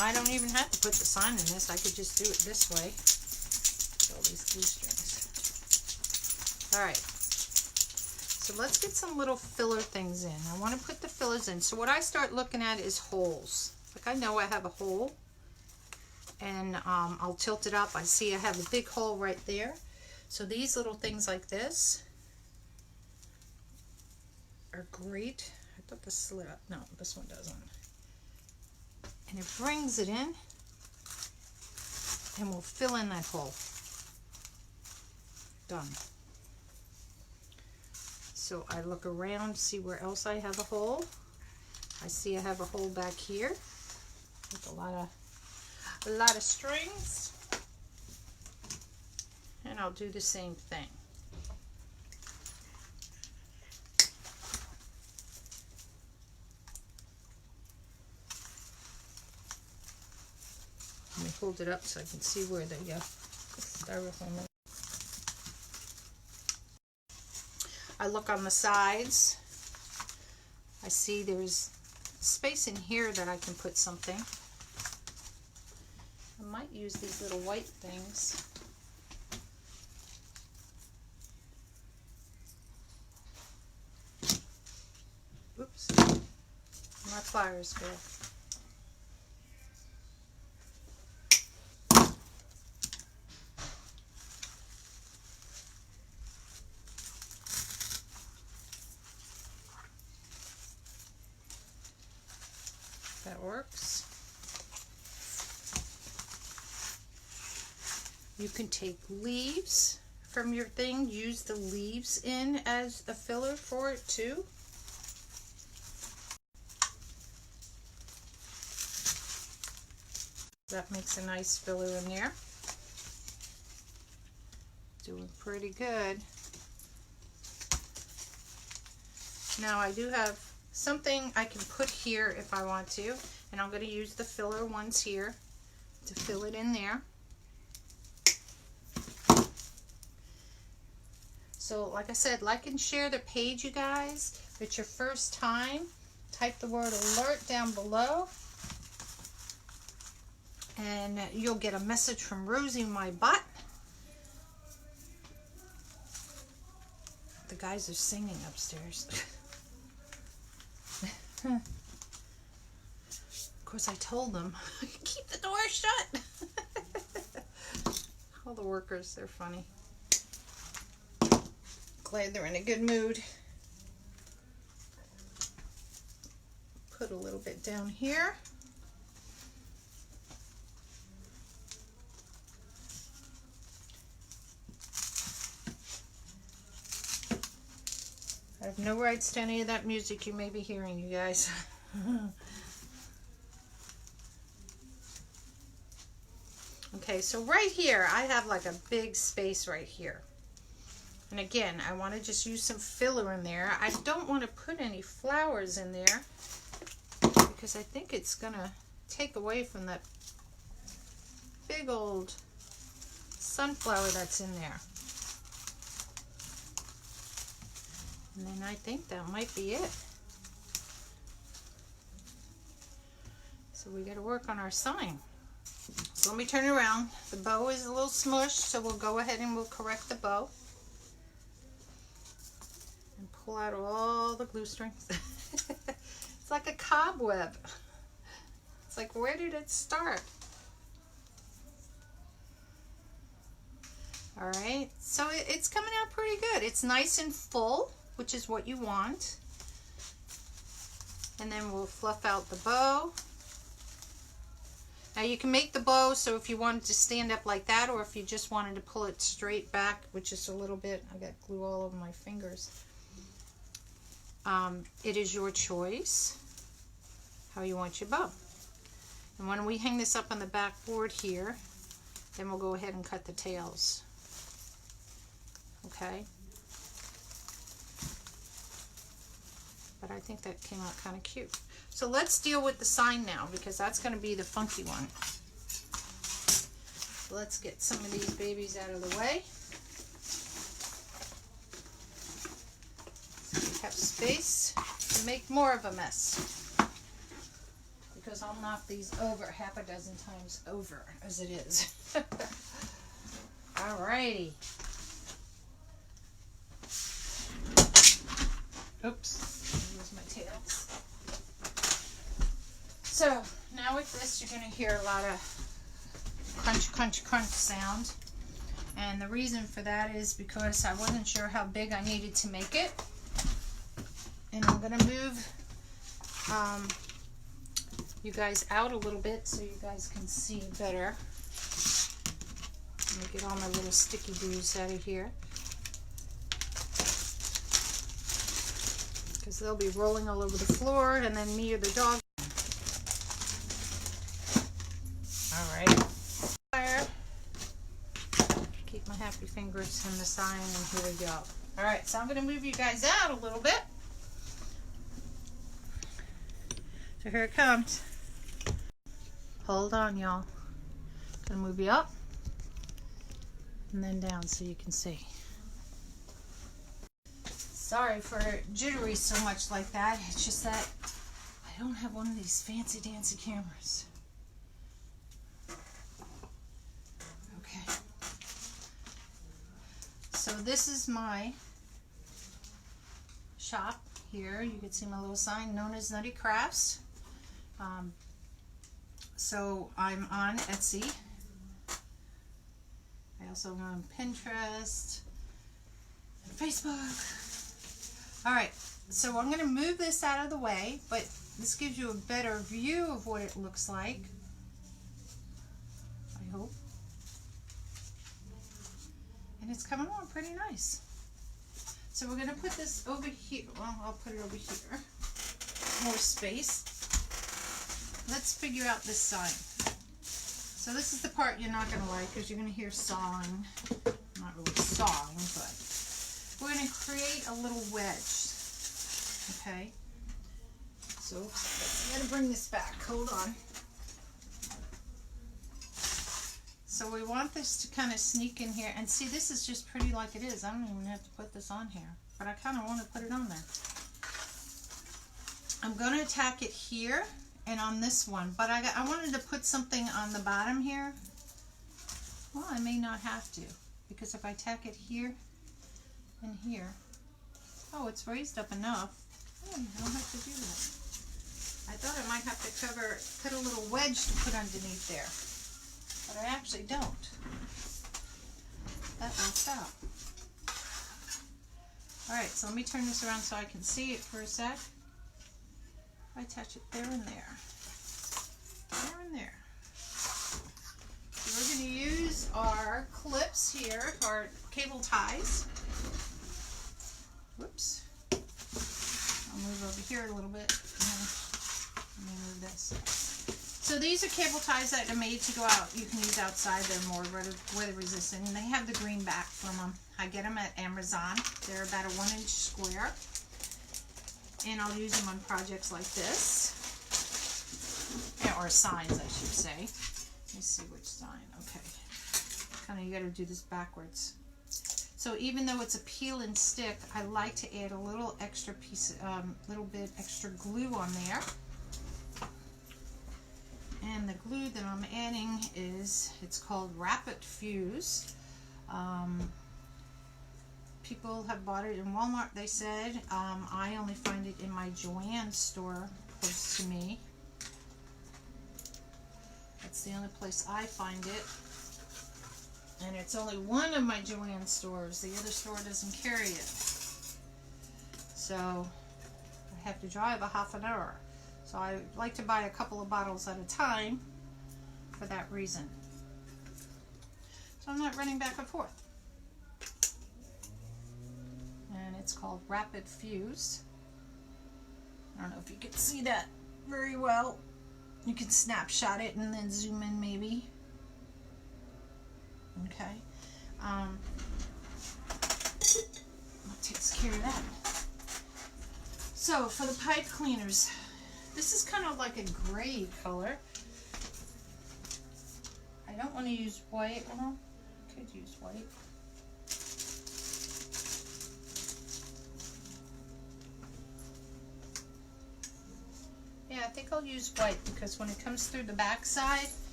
I don't even have to put the sign in this. I could just do it this way. All these glue strings. All right. So let's get some little filler things in. I want to put the fillers in. So what I start looking at is holes. Like I know I have a hole. And I'll tilt it up. I see I have a big hole right there. So these little things like this are great. I thought this slid up. No, this one doesn't. And it brings it in, and we'll fill in that hole. Done. So I look around, see where else I have a hole. I see I have a hole back here with a lot of strings, and I'll do the same thing. Let me hold it up so I can see where the styrofoam is. I look on the sides. I see there's space in here that I can put something. I might use these little white things. Oops. My pliers go. That works. You can take leaves from your thing, use the leaves in as a filler for it too. That makes a nice filler in there. Doing pretty good. Now I do have something I can put here if I want to, and I'm going to use the filler ones here to fill it in there. So like I said, like and share the page, you guys. If it's your first time, type the word alert down below, and you'll get a message from Rosie, my butt. The guys are singing upstairs. Of course, I told them, keep the door shut. All the workers, they're funny. Glad they're in a good mood. Put a little bit down here. I have no rights to any of that music you may be hearing, you guys. Okay, so right here, I have like a big space right here. And again, I want to just use some filler in there. I don't want to put any flowers in there because I think it's going to take away from that big old sunflower that's in there. And then I think that might be it. So we got to work on our sign. So let me turn it around. The bow is a little smushed, so we'll go ahead and we'll correct the bow. And pull out all the glue strings. It's like a cobweb. It's like, where did it start? All right, so it's coming out pretty good. It's nice and full, which is what you want. And then we'll fluff out the bow. Now you can make the bow so if you wanted to stand up like that, or if you just wanted to pull it straight back, which is a little bit, I got glue all over my fingers. It is your choice how you want your bow. And when we hang this up on the back board here, then we'll go ahead and cut the tails. Okay? But I think that came out kind of cute. So let's deal with the sign now, because that's going to be the funky one. Let's get some of these babies out of the way. So we have space to make more of a mess. Because I'll knock these over half a dozen times over as it is. Alrighty. Oops, lose my tails. So now with this, you're going to hear a lot of crunch, crunch, crunch sound. And the reason for that is because I wasn't sure how big I needed to make it. And I'm going to move you guys out a little bit so you guys can see better. Let me get all my little sticky doos out of here, because they'll be rolling all over the floor, and then me or the dog. Alright. Fire. Keep my happy fingers in the sign, and here we go. Alright, so I'm going to move you guys out a little bit. So here it comes. Hold on, y'all. Gonna move you up and then down so you can see. Sorry for jittery so much like that. It's just that I don't have one of these fancy dancy cameras. Okay. So this is my shop here. You can see my little sign known as Nutty Crafts. So I'm on Etsy. I also am on Pinterest and Facebook. Alright, so I'm going to move this out of the way, but this gives you a better view of what it looks like, I hope. And it's coming along pretty nice. So we're going to put this over here. Well, I'll put it over here. More space. Let's figure out this sign. So this is the part you're not going to like, because you're going to hear sawing. Not really sawing, but we're going to create a little wedge. Okay? So I got to bring this back. Hold on. So we want this to kind of sneak in here. And see, this is just pretty like it is. I don't even have to put this on here. But I kind of want to put it on there. I'm going to attack it here and on this one. But I wanted to put something on the bottom here. Well, I may not have to. Because if I tack it here and here. Oh, it's raised up enough. Oh, I don't have to do that. I thought I might have to put a little wedge to put underneath there. But I actually don't. That works out. Alright, so let me turn this around so I can see it for a sec. I attach it there and there. There and there. So we're going to use our clips here, our cable ties. Whoops. I'll move over here a little bit. Let me move this. So these are cable ties that are made to go out. You can use outside. They're more weather resistant. And they have the green back from them. I get them at Amazon. They're about a 1-inch square. And I'll use them on projects like this. Or signs, I should say. Let me see which sign. Okay. Kind of, you got to do this backwards. So even though it's a peel and stick, I like to add a little extra piece, little bit extra glue on there. And the glue that I'm adding is, it's called Rapid Fuse. People have bought it in Walmart, they said. I only find it in my Joann store close to me. That's the only place I find it. And it's only one of my Joann stores. The other store doesn't carry it. So I have to drive a half an hour. So I like to buy a couple of bottles at a time. for that reason. So I'm not running back and forth. And it's called Rapid Fuse. I don't know if you can see that very well. You can snapshot it and then zoom in maybe. Okay. That takes care of that. So for the pipe cleaners, this is kind of like a gray color. I don't want to use white. Well, I could use white. Yeah, I think I'll use white because when it comes through the back side,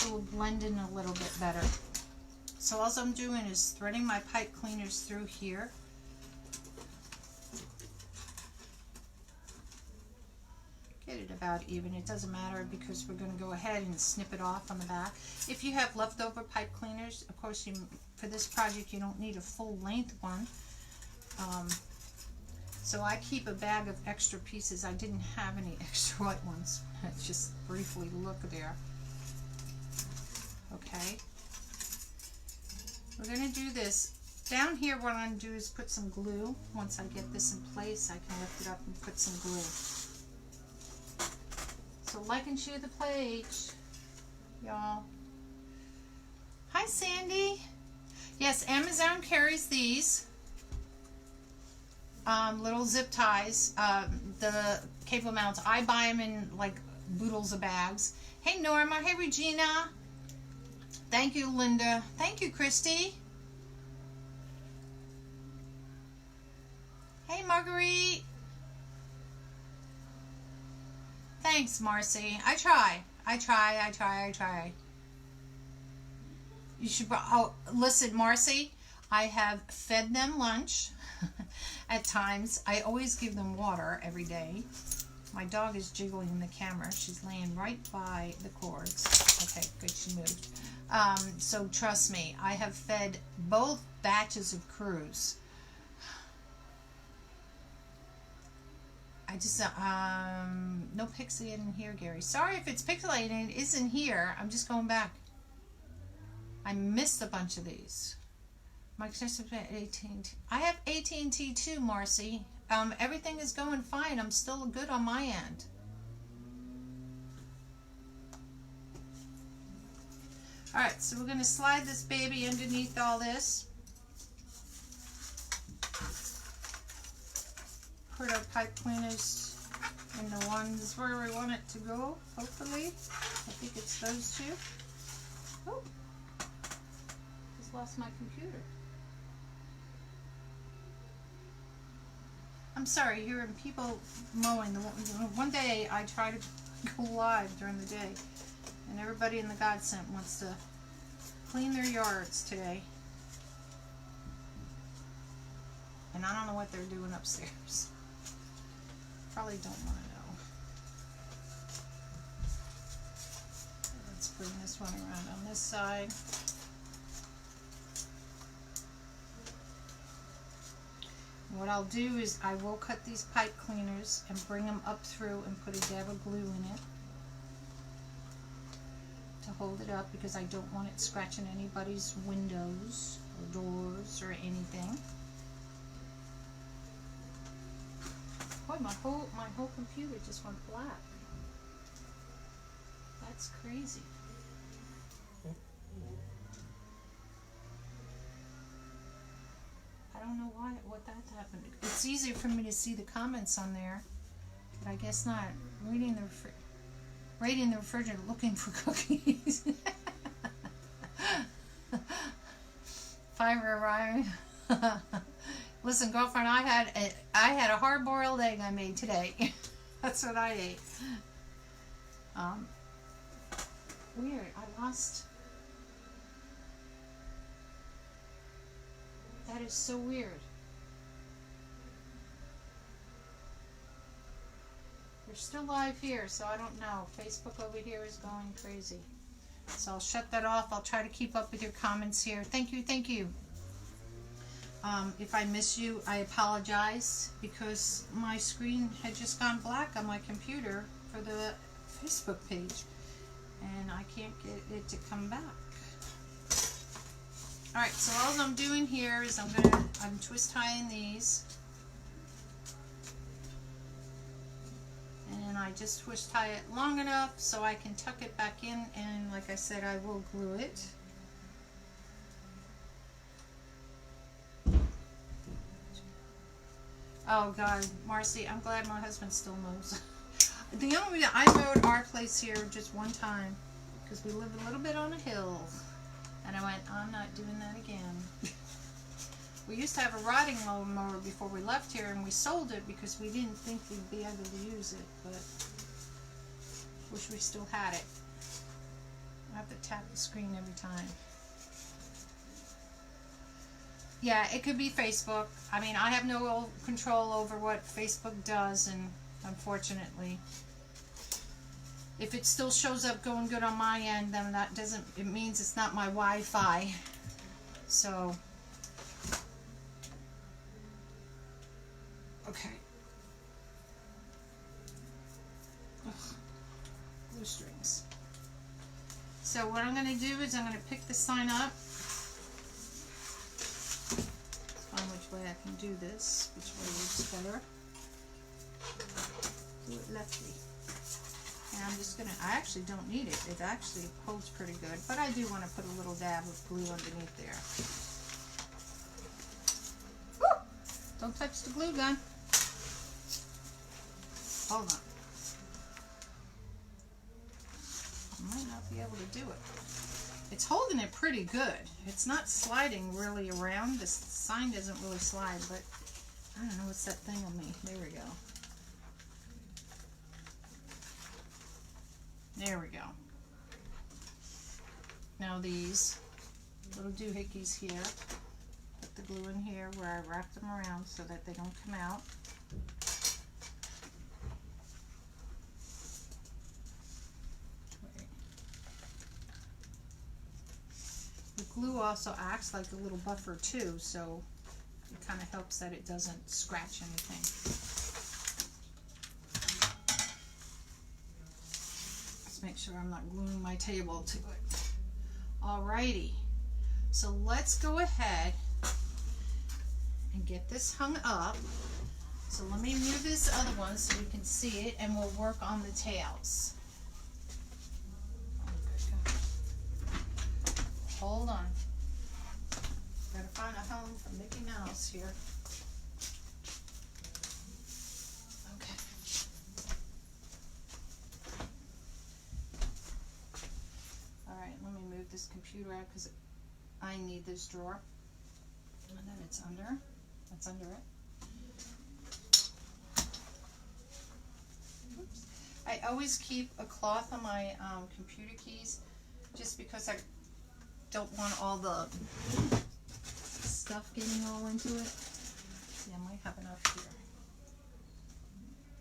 it will blend in a little bit better. So all I'm doing is threading my pipe cleaners through here. Get it about even. It doesn't matter because we're going to go ahead and snip it off on the back. If you have leftover pipe cleaners, of course, for this project you don't need a full length one. So I keep a bag of extra pieces. I didn't have any extra white ones. Let's just briefly look there. Okay. We're going to do this. Down here what I'm going to do is put some glue. Once I get this in place, I can lift it up and put some glue. So like and share the page, y'all. Hi, Sandy. Yes, Amazon carries these little zip ties, the cable mounts. I buy them in like boodles of bags. Hey, Norma. Hey, Regina. Thank you, Linda. Thank you, Christy. Hey, Marguerite. Thanks, Marcy. I try. You should. Oh, listen, Marcy. I have fed them lunch. At times, I always give them water every day. My dog is jiggling the camera. She's laying right by the cords. Okay, good. She moved. So trust me, I have fed both batches of crews. I just, no pixie in here, Gary. Sorry if it's pixelated and it isn't here. I'm just going back. I missed a bunch of these. My connection at AT&T. I have AT&T too, Marcy. Everything is going fine. I'm still good on my end. Alright, so we're going to slide this baby underneath all this. Put our pipe cleaners in the ones where we want it to go, hopefully. I think it's those two. Oh, just lost my computer. I'm sorry, hearing people mowing. One day I try to go live during the day, and everybody in the Godsent wants to clean their yards today. And I don't know what they're doing upstairs. Probably don't want to know. Let's bring this one around on this side. What I'll do is I will cut these pipe cleaners and bring them up through and put a dab of glue in it to hold it up because I don't want it scratching anybody's windows or doors or anything. Boy, my whole computer just went black. That's crazy. I don't know what that happened. It's easier for me to see the comments on there, but I guess not. Raiding the refrigerator looking for cookies. Fiverr arriving. Listen, girlfriend, I had a hard-boiled egg I made today. That's what I ate. Weird. I lost. That is so weird. We're still live here, so I don't know. Facebook over here is going crazy. So I'll shut that off. I'll try to keep up with your comments here. Thank you, thank you. If I miss you, I apologize because my screen had just gone black on my computer for the Facebook page. and I can't get it to come back. Alright, so all I'm doing here is I'm twist tying these. And I just twist tie it long enough so I can tuck it back in, and like I said, I will glue it. Oh God, Marcy, I'm glad my husband still knows. The only reason I mowed our place here just one time because we live a little bit on a hill, and I went, I'm not doing that again. We used to have a riding lawnmower before we left here, and we sold it because we didn't think we'd be able to use it, but wish we still had it. I have to tap the screen every time. Yeah, it could be Facebook. I mean, I have no control over what Facebook does, and unfortunately, if it still shows up going good on my end, then that doesn't, it means it's not my Wi-Fi. So, okay. Ugh, glue strings. So what I'm going to do is I'm going to pick the sign up. Find which way I can do this, which way works better. Do it leftly. And I'm just gonna, I actually don't need it. It actually holds pretty good, but I do want to put a little dab of glue underneath there. Woo! Don't touch the glue gun. Hold on. I might not be able to do it. It's holding it pretty good. It's not sliding really around. This sign doesn't really slide, but I don't know what's that thing on me. There we go. There we go. Now these little doohickeys here, put the glue in here where I wrap them around so that they don't come out. The glue also acts like a little buffer too, so it kind of helps that it doesn't scratch anything. Make sure I'm not gluing my table to it. Alrighty, so let's go ahead and get this hung up. So let me move this other one so you can see it, and we'll work on the tails. Hold on. Gotta find a home for Mickey Mouse here. This computer out because I need this drawer, and then it's under. That's under it. Oops. I always keep a cloth on my computer keys, just because I don't want all the stuff getting all into it. See, I might have enough here.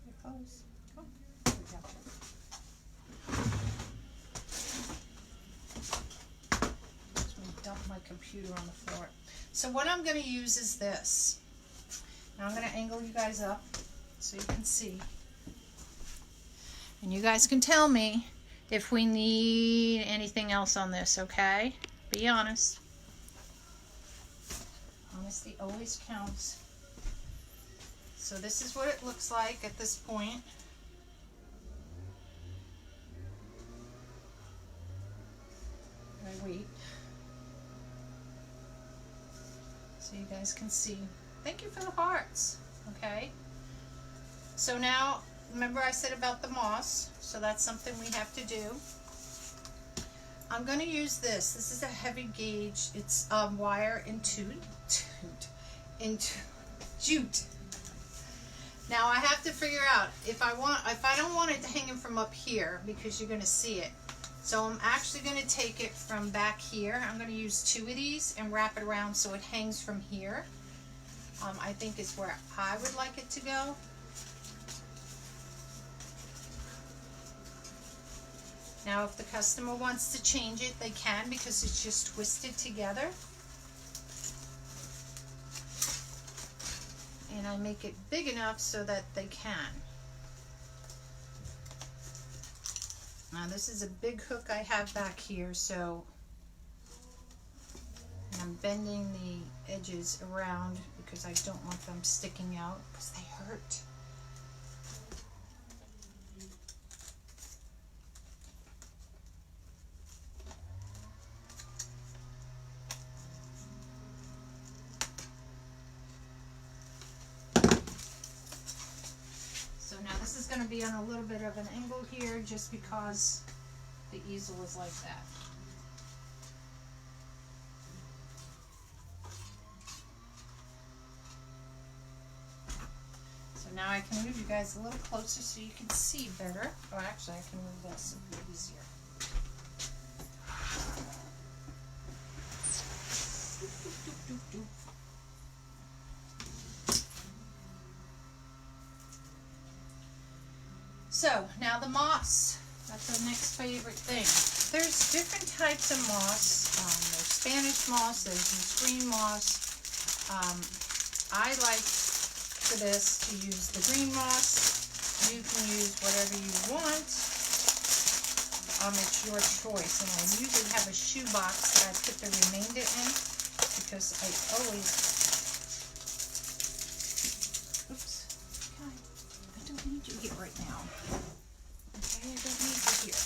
Get close. Oh, there we go. My computer on the floor. So what I'm going to use is this. Now I'm going to angle you guys up so you can see. And you guys can tell me if we need anything else on this, okay? Be honest. Honesty always counts. So this is what it looks like at this point. I wait. So you guys can see. Thank you for the hearts. Okay. So now, remember I said about the moss. So that's something we have to do. I'm going to use this. This is a heavy gauge. It's wire in jute. Now I have to figure out if I don't want it hanging from up here because you're going to see it. So I'm actually going to take it from back here. I'm going to use 2 of these and wrap it around so it hangs from here. I think it's where I would like it to go. Now if the customer wants to change it, they can because it's just twisted together. And I make it big enough so that they can. Now this is a big hook I have back here, so I'm bending the edges around because I don't want them sticking out because they hurt. So now this is going to be on a little bit of an angle here just because the easel is like that. So now I can move you guys a little closer so you can see better. Oh, actually I can move this a bit easier. So now the moss, that's our next favorite thing. There's different types of moss. There's Spanish moss, there's this green moss. I like for this to use the green moss. You can use whatever you want. It's your choice. And I usually have a shoe box that I put the remainder in because I always, oops, okay, I don't need you here right now. Okay, I don't need you here.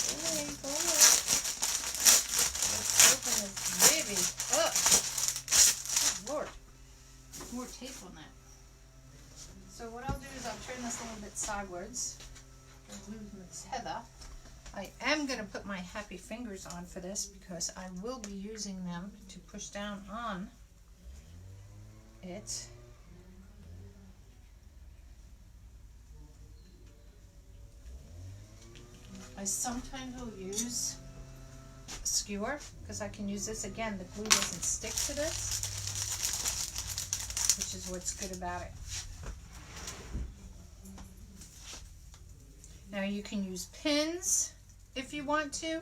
Go away, go away. Let's open this baby up. Oh, Lord. More tape on that. So what I'll do is I'll turn this a little bit sideways. Remove this heather. I am going to put my happy fingers on for this because I will be using them to push down on it. I sometimes will use a skewer because I can use this again. The glue doesn't stick to this, which is what's good about it. Now you can use pins if you want to,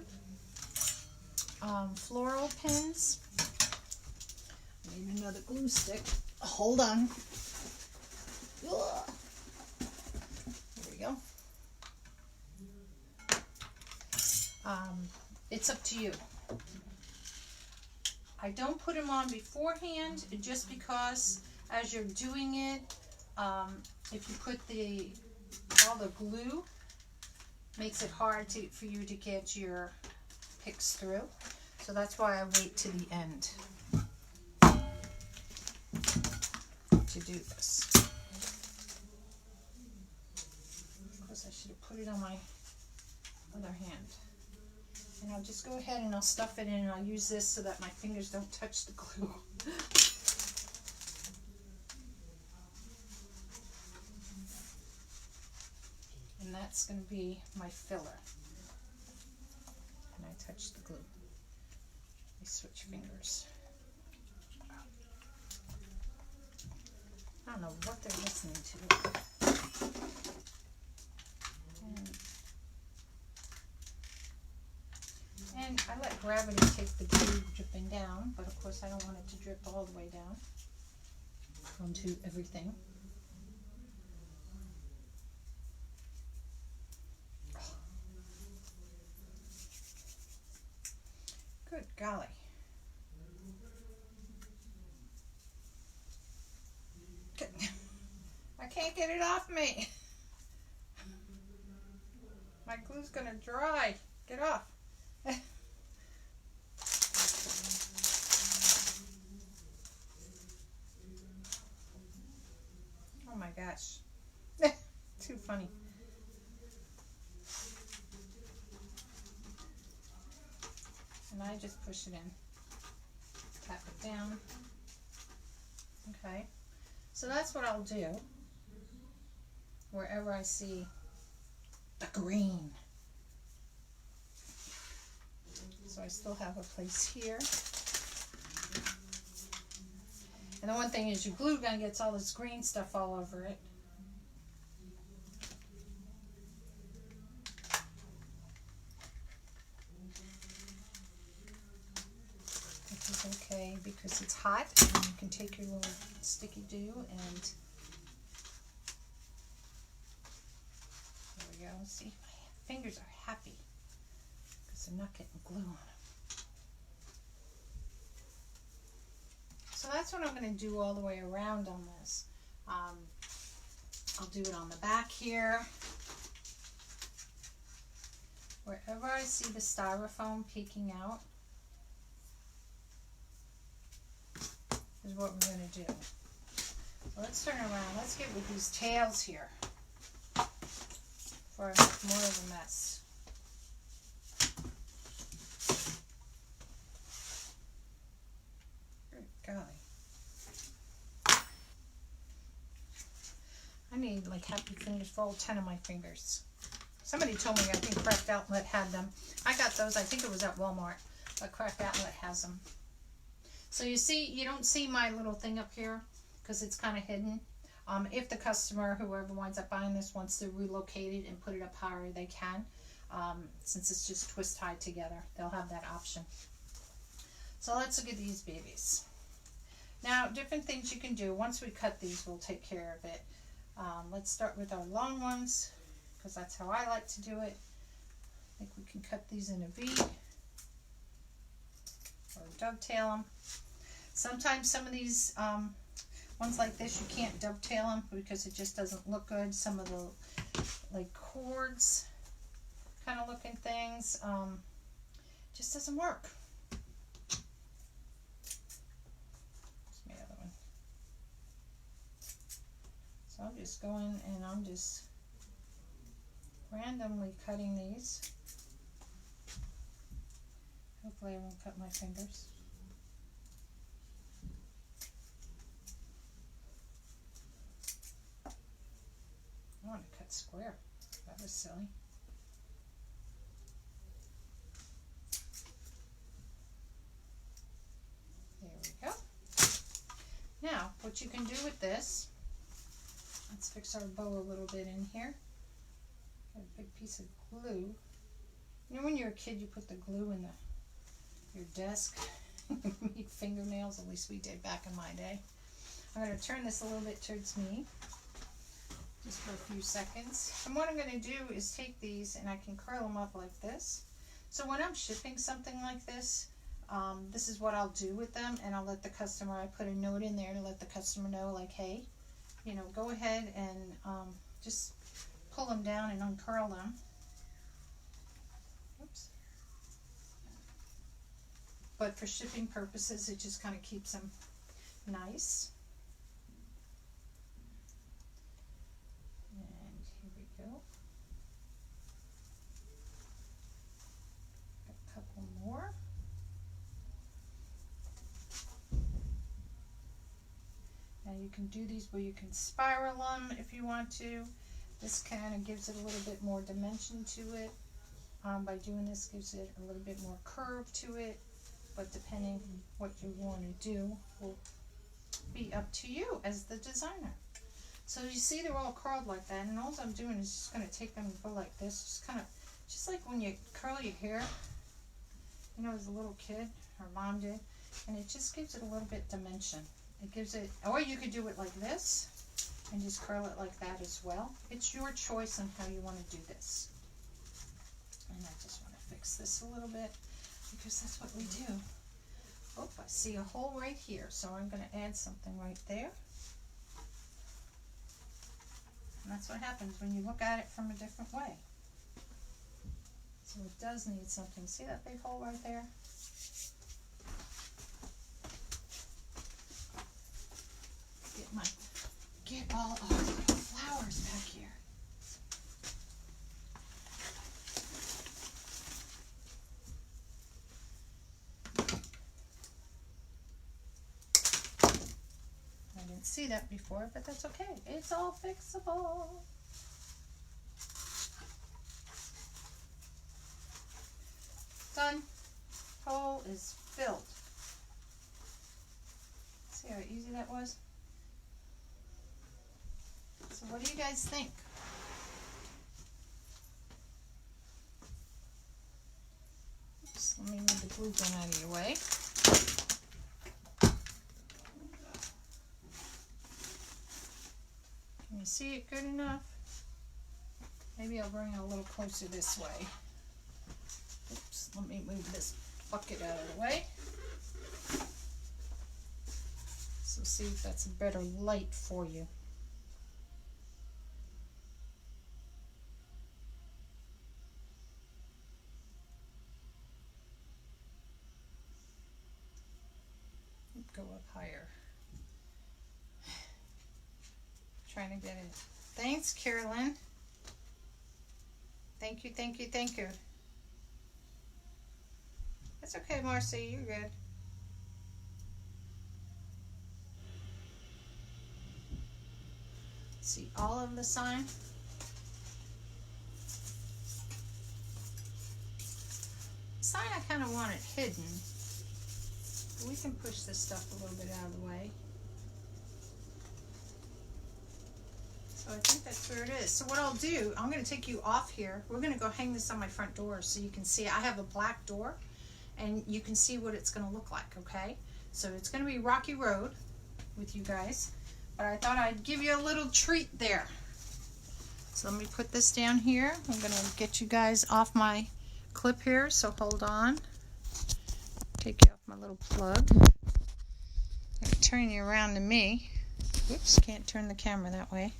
floral pins. I need another glue stick. Hold on. Ugh. There we go. It's up to you. I don't put them on beforehand just because as you're doing it, if you put all the glue, makes it hard for you to get your picks through. So that's why I wait to the end to do this. Of course I should have put it on my other hand. And I'll just go ahead and I'll stuff it in and I'll use this so that my fingers don't touch the glue. And that's going to be my filler. And I touch the glue. I switch fingers. I don't know what they're listening to. And I let gravity take the glue dripping down, but of course I don't want it to drip all the way down onto everything. Good golly. I can't get it off me. My glue's gonna dry. Get off. Oh my gosh. Too funny. And I just push it in. Tap it down. Okay. So that's what I'll do wherever I see the green. So I still have a place here. And the one thing is your glue gun gets all this green stuff all over it. Which is okay because it's hot and you can take your little sticky do and let's see, my fingers are happy because they're not getting glue on them. So that's what I'm going to do all the way around on this. I'll do it on the back here. Wherever I see the styrofoam peeking out is what we're going to do. So let's turn around. Let's get with these tails here before I make more of a mess. Good golly. I need like happy fingers for all 10 of my fingers. Somebody told me, I think Craft Outlet had them. I got those, I think it was at Walmart, but Craft Outlet has them. So you see, you don't see my little thing up here because it's kind of hidden. If the customer, whoever winds up buying this, wants to relocate it and put it up higher, they can. Since it's just twist tied together, they'll have that option. So let's look at these babies. Now, different things you can do. Once we cut these, we'll take care of it. Let's start with our long ones, because that's how I like to do it. I think we can cut these in a V or dovetail them. Sometimes some of these ones like this, you can't dovetail them because it just doesn't look good. Some of the like cords kind of looking things just doesn't work. Here's my other one. So I'm just going and I'm just randomly cutting these. Hopefully I won't cut my fingers. I want to cut square. That was silly. There we go. Now, what you can do with this, let's fix our bow a little bit in here. Got a big piece of glue. You know when you're a kid you put the glue in your desk? Make fingernails, at least we did back in my day. I'm going to turn this a little bit towards me just for a few seconds. And what I'm going to do is take these and I can curl them up like this. So when I'm shipping something like this, this is what I'll do with them, and I'll let the customer, I put a note in there to let the customer know, like, hey, you know, go ahead and just pull them down and uncurl them. Oops. But for shipping purposes, it just kind of keeps them nice. And here we go. A couple more. Now you can do these where you can spiral them if you want to. This kind of gives it a little bit more dimension to it. By doing this, gives it a little bit more curve to it. But depending what you want to do will be up to you as the designer. So you see they're all curled like that, and all I'm doing is just going to take them and go like this, just kind of, just like when you curl your hair, you know, as a little kid, or mom did, and it just gives it a little bit dimension. It gives it, or you could do it like this, and just curl it like that as well. It's your choice on how you want to do this. And I just want to fix this a little bit, because that's what we do. Oh, I see a hole right here, so I'm going to add something right there. And that's what happens when you look at it from a different way. So it does need something. See that big hole right there? Get all our little flowers back here. I didn't see that before, but that's okay. It's all fixable. Done. Hole is filled. See how easy that was? So what do you guys think? Oops, let me move the glue gun out of your way. Can you see it good enough? Maybe I'll bring it a little closer this way. Oops, let me move this bucket out of the way. So see if that's a better light for you. Go up higher. Trying to get it. Thanks, Carolyn. Thank you, thank you, thank you. That's okay, Marcy, you're good. See all of the sign? Sign I kind of want it hidden. But we can push this stuff a little bit out of the way. So I think that's where it is. So what I'll do, I'm going to take you off here. We're going to go hang this on my front door so you can see. I have a black door and you can see what it's going to look like, okay? So it's going to be Rocky Road with you guys. But I thought I'd give you a little treat there. So let me put this down here. I'm going to get you guys off my clip here, so hold on. Take you off my little plug. I'm going to turn you around to me. Whoops, can't turn the camera that way.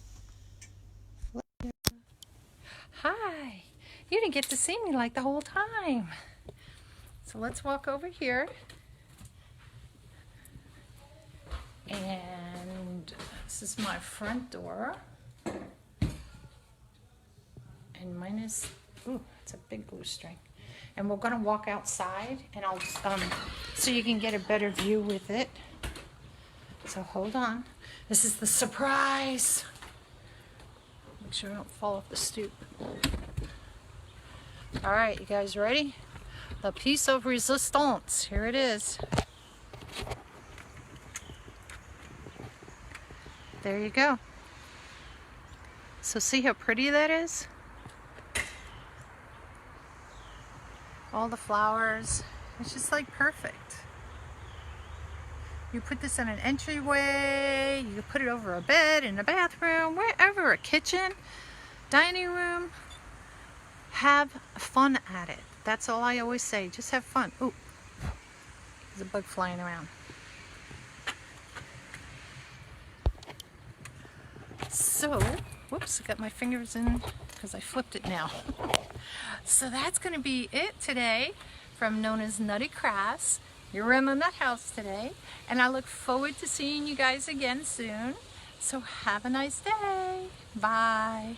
Hi, you didn't get to see me like the whole time. So let's walk over here. And this is my front door. And mine is, ooh, it's a big blue string. And we're gonna walk outside and I'll, so you can get a better view with it. So hold on. This is the surprise. Make sure I don't fall off the stoop. All right, you guys ready? The piece of resistance. Here it is. There you go. So see how pretty that is? All the flowers. It's just like perfect. You put this in an entryway, you put it over a bed, in a bathroom, wherever, a kitchen, dining room. Have fun at it. That's all I always say. Just have fun. Ooh, there's a bug flying around. So, whoops, I got my fingers in because I flipped it now. So that's going to be it today from Nona's Nutty Crafts. You're in the Nut House today, and I look forward to seeing you guys again soon. So have a nice day. Bye.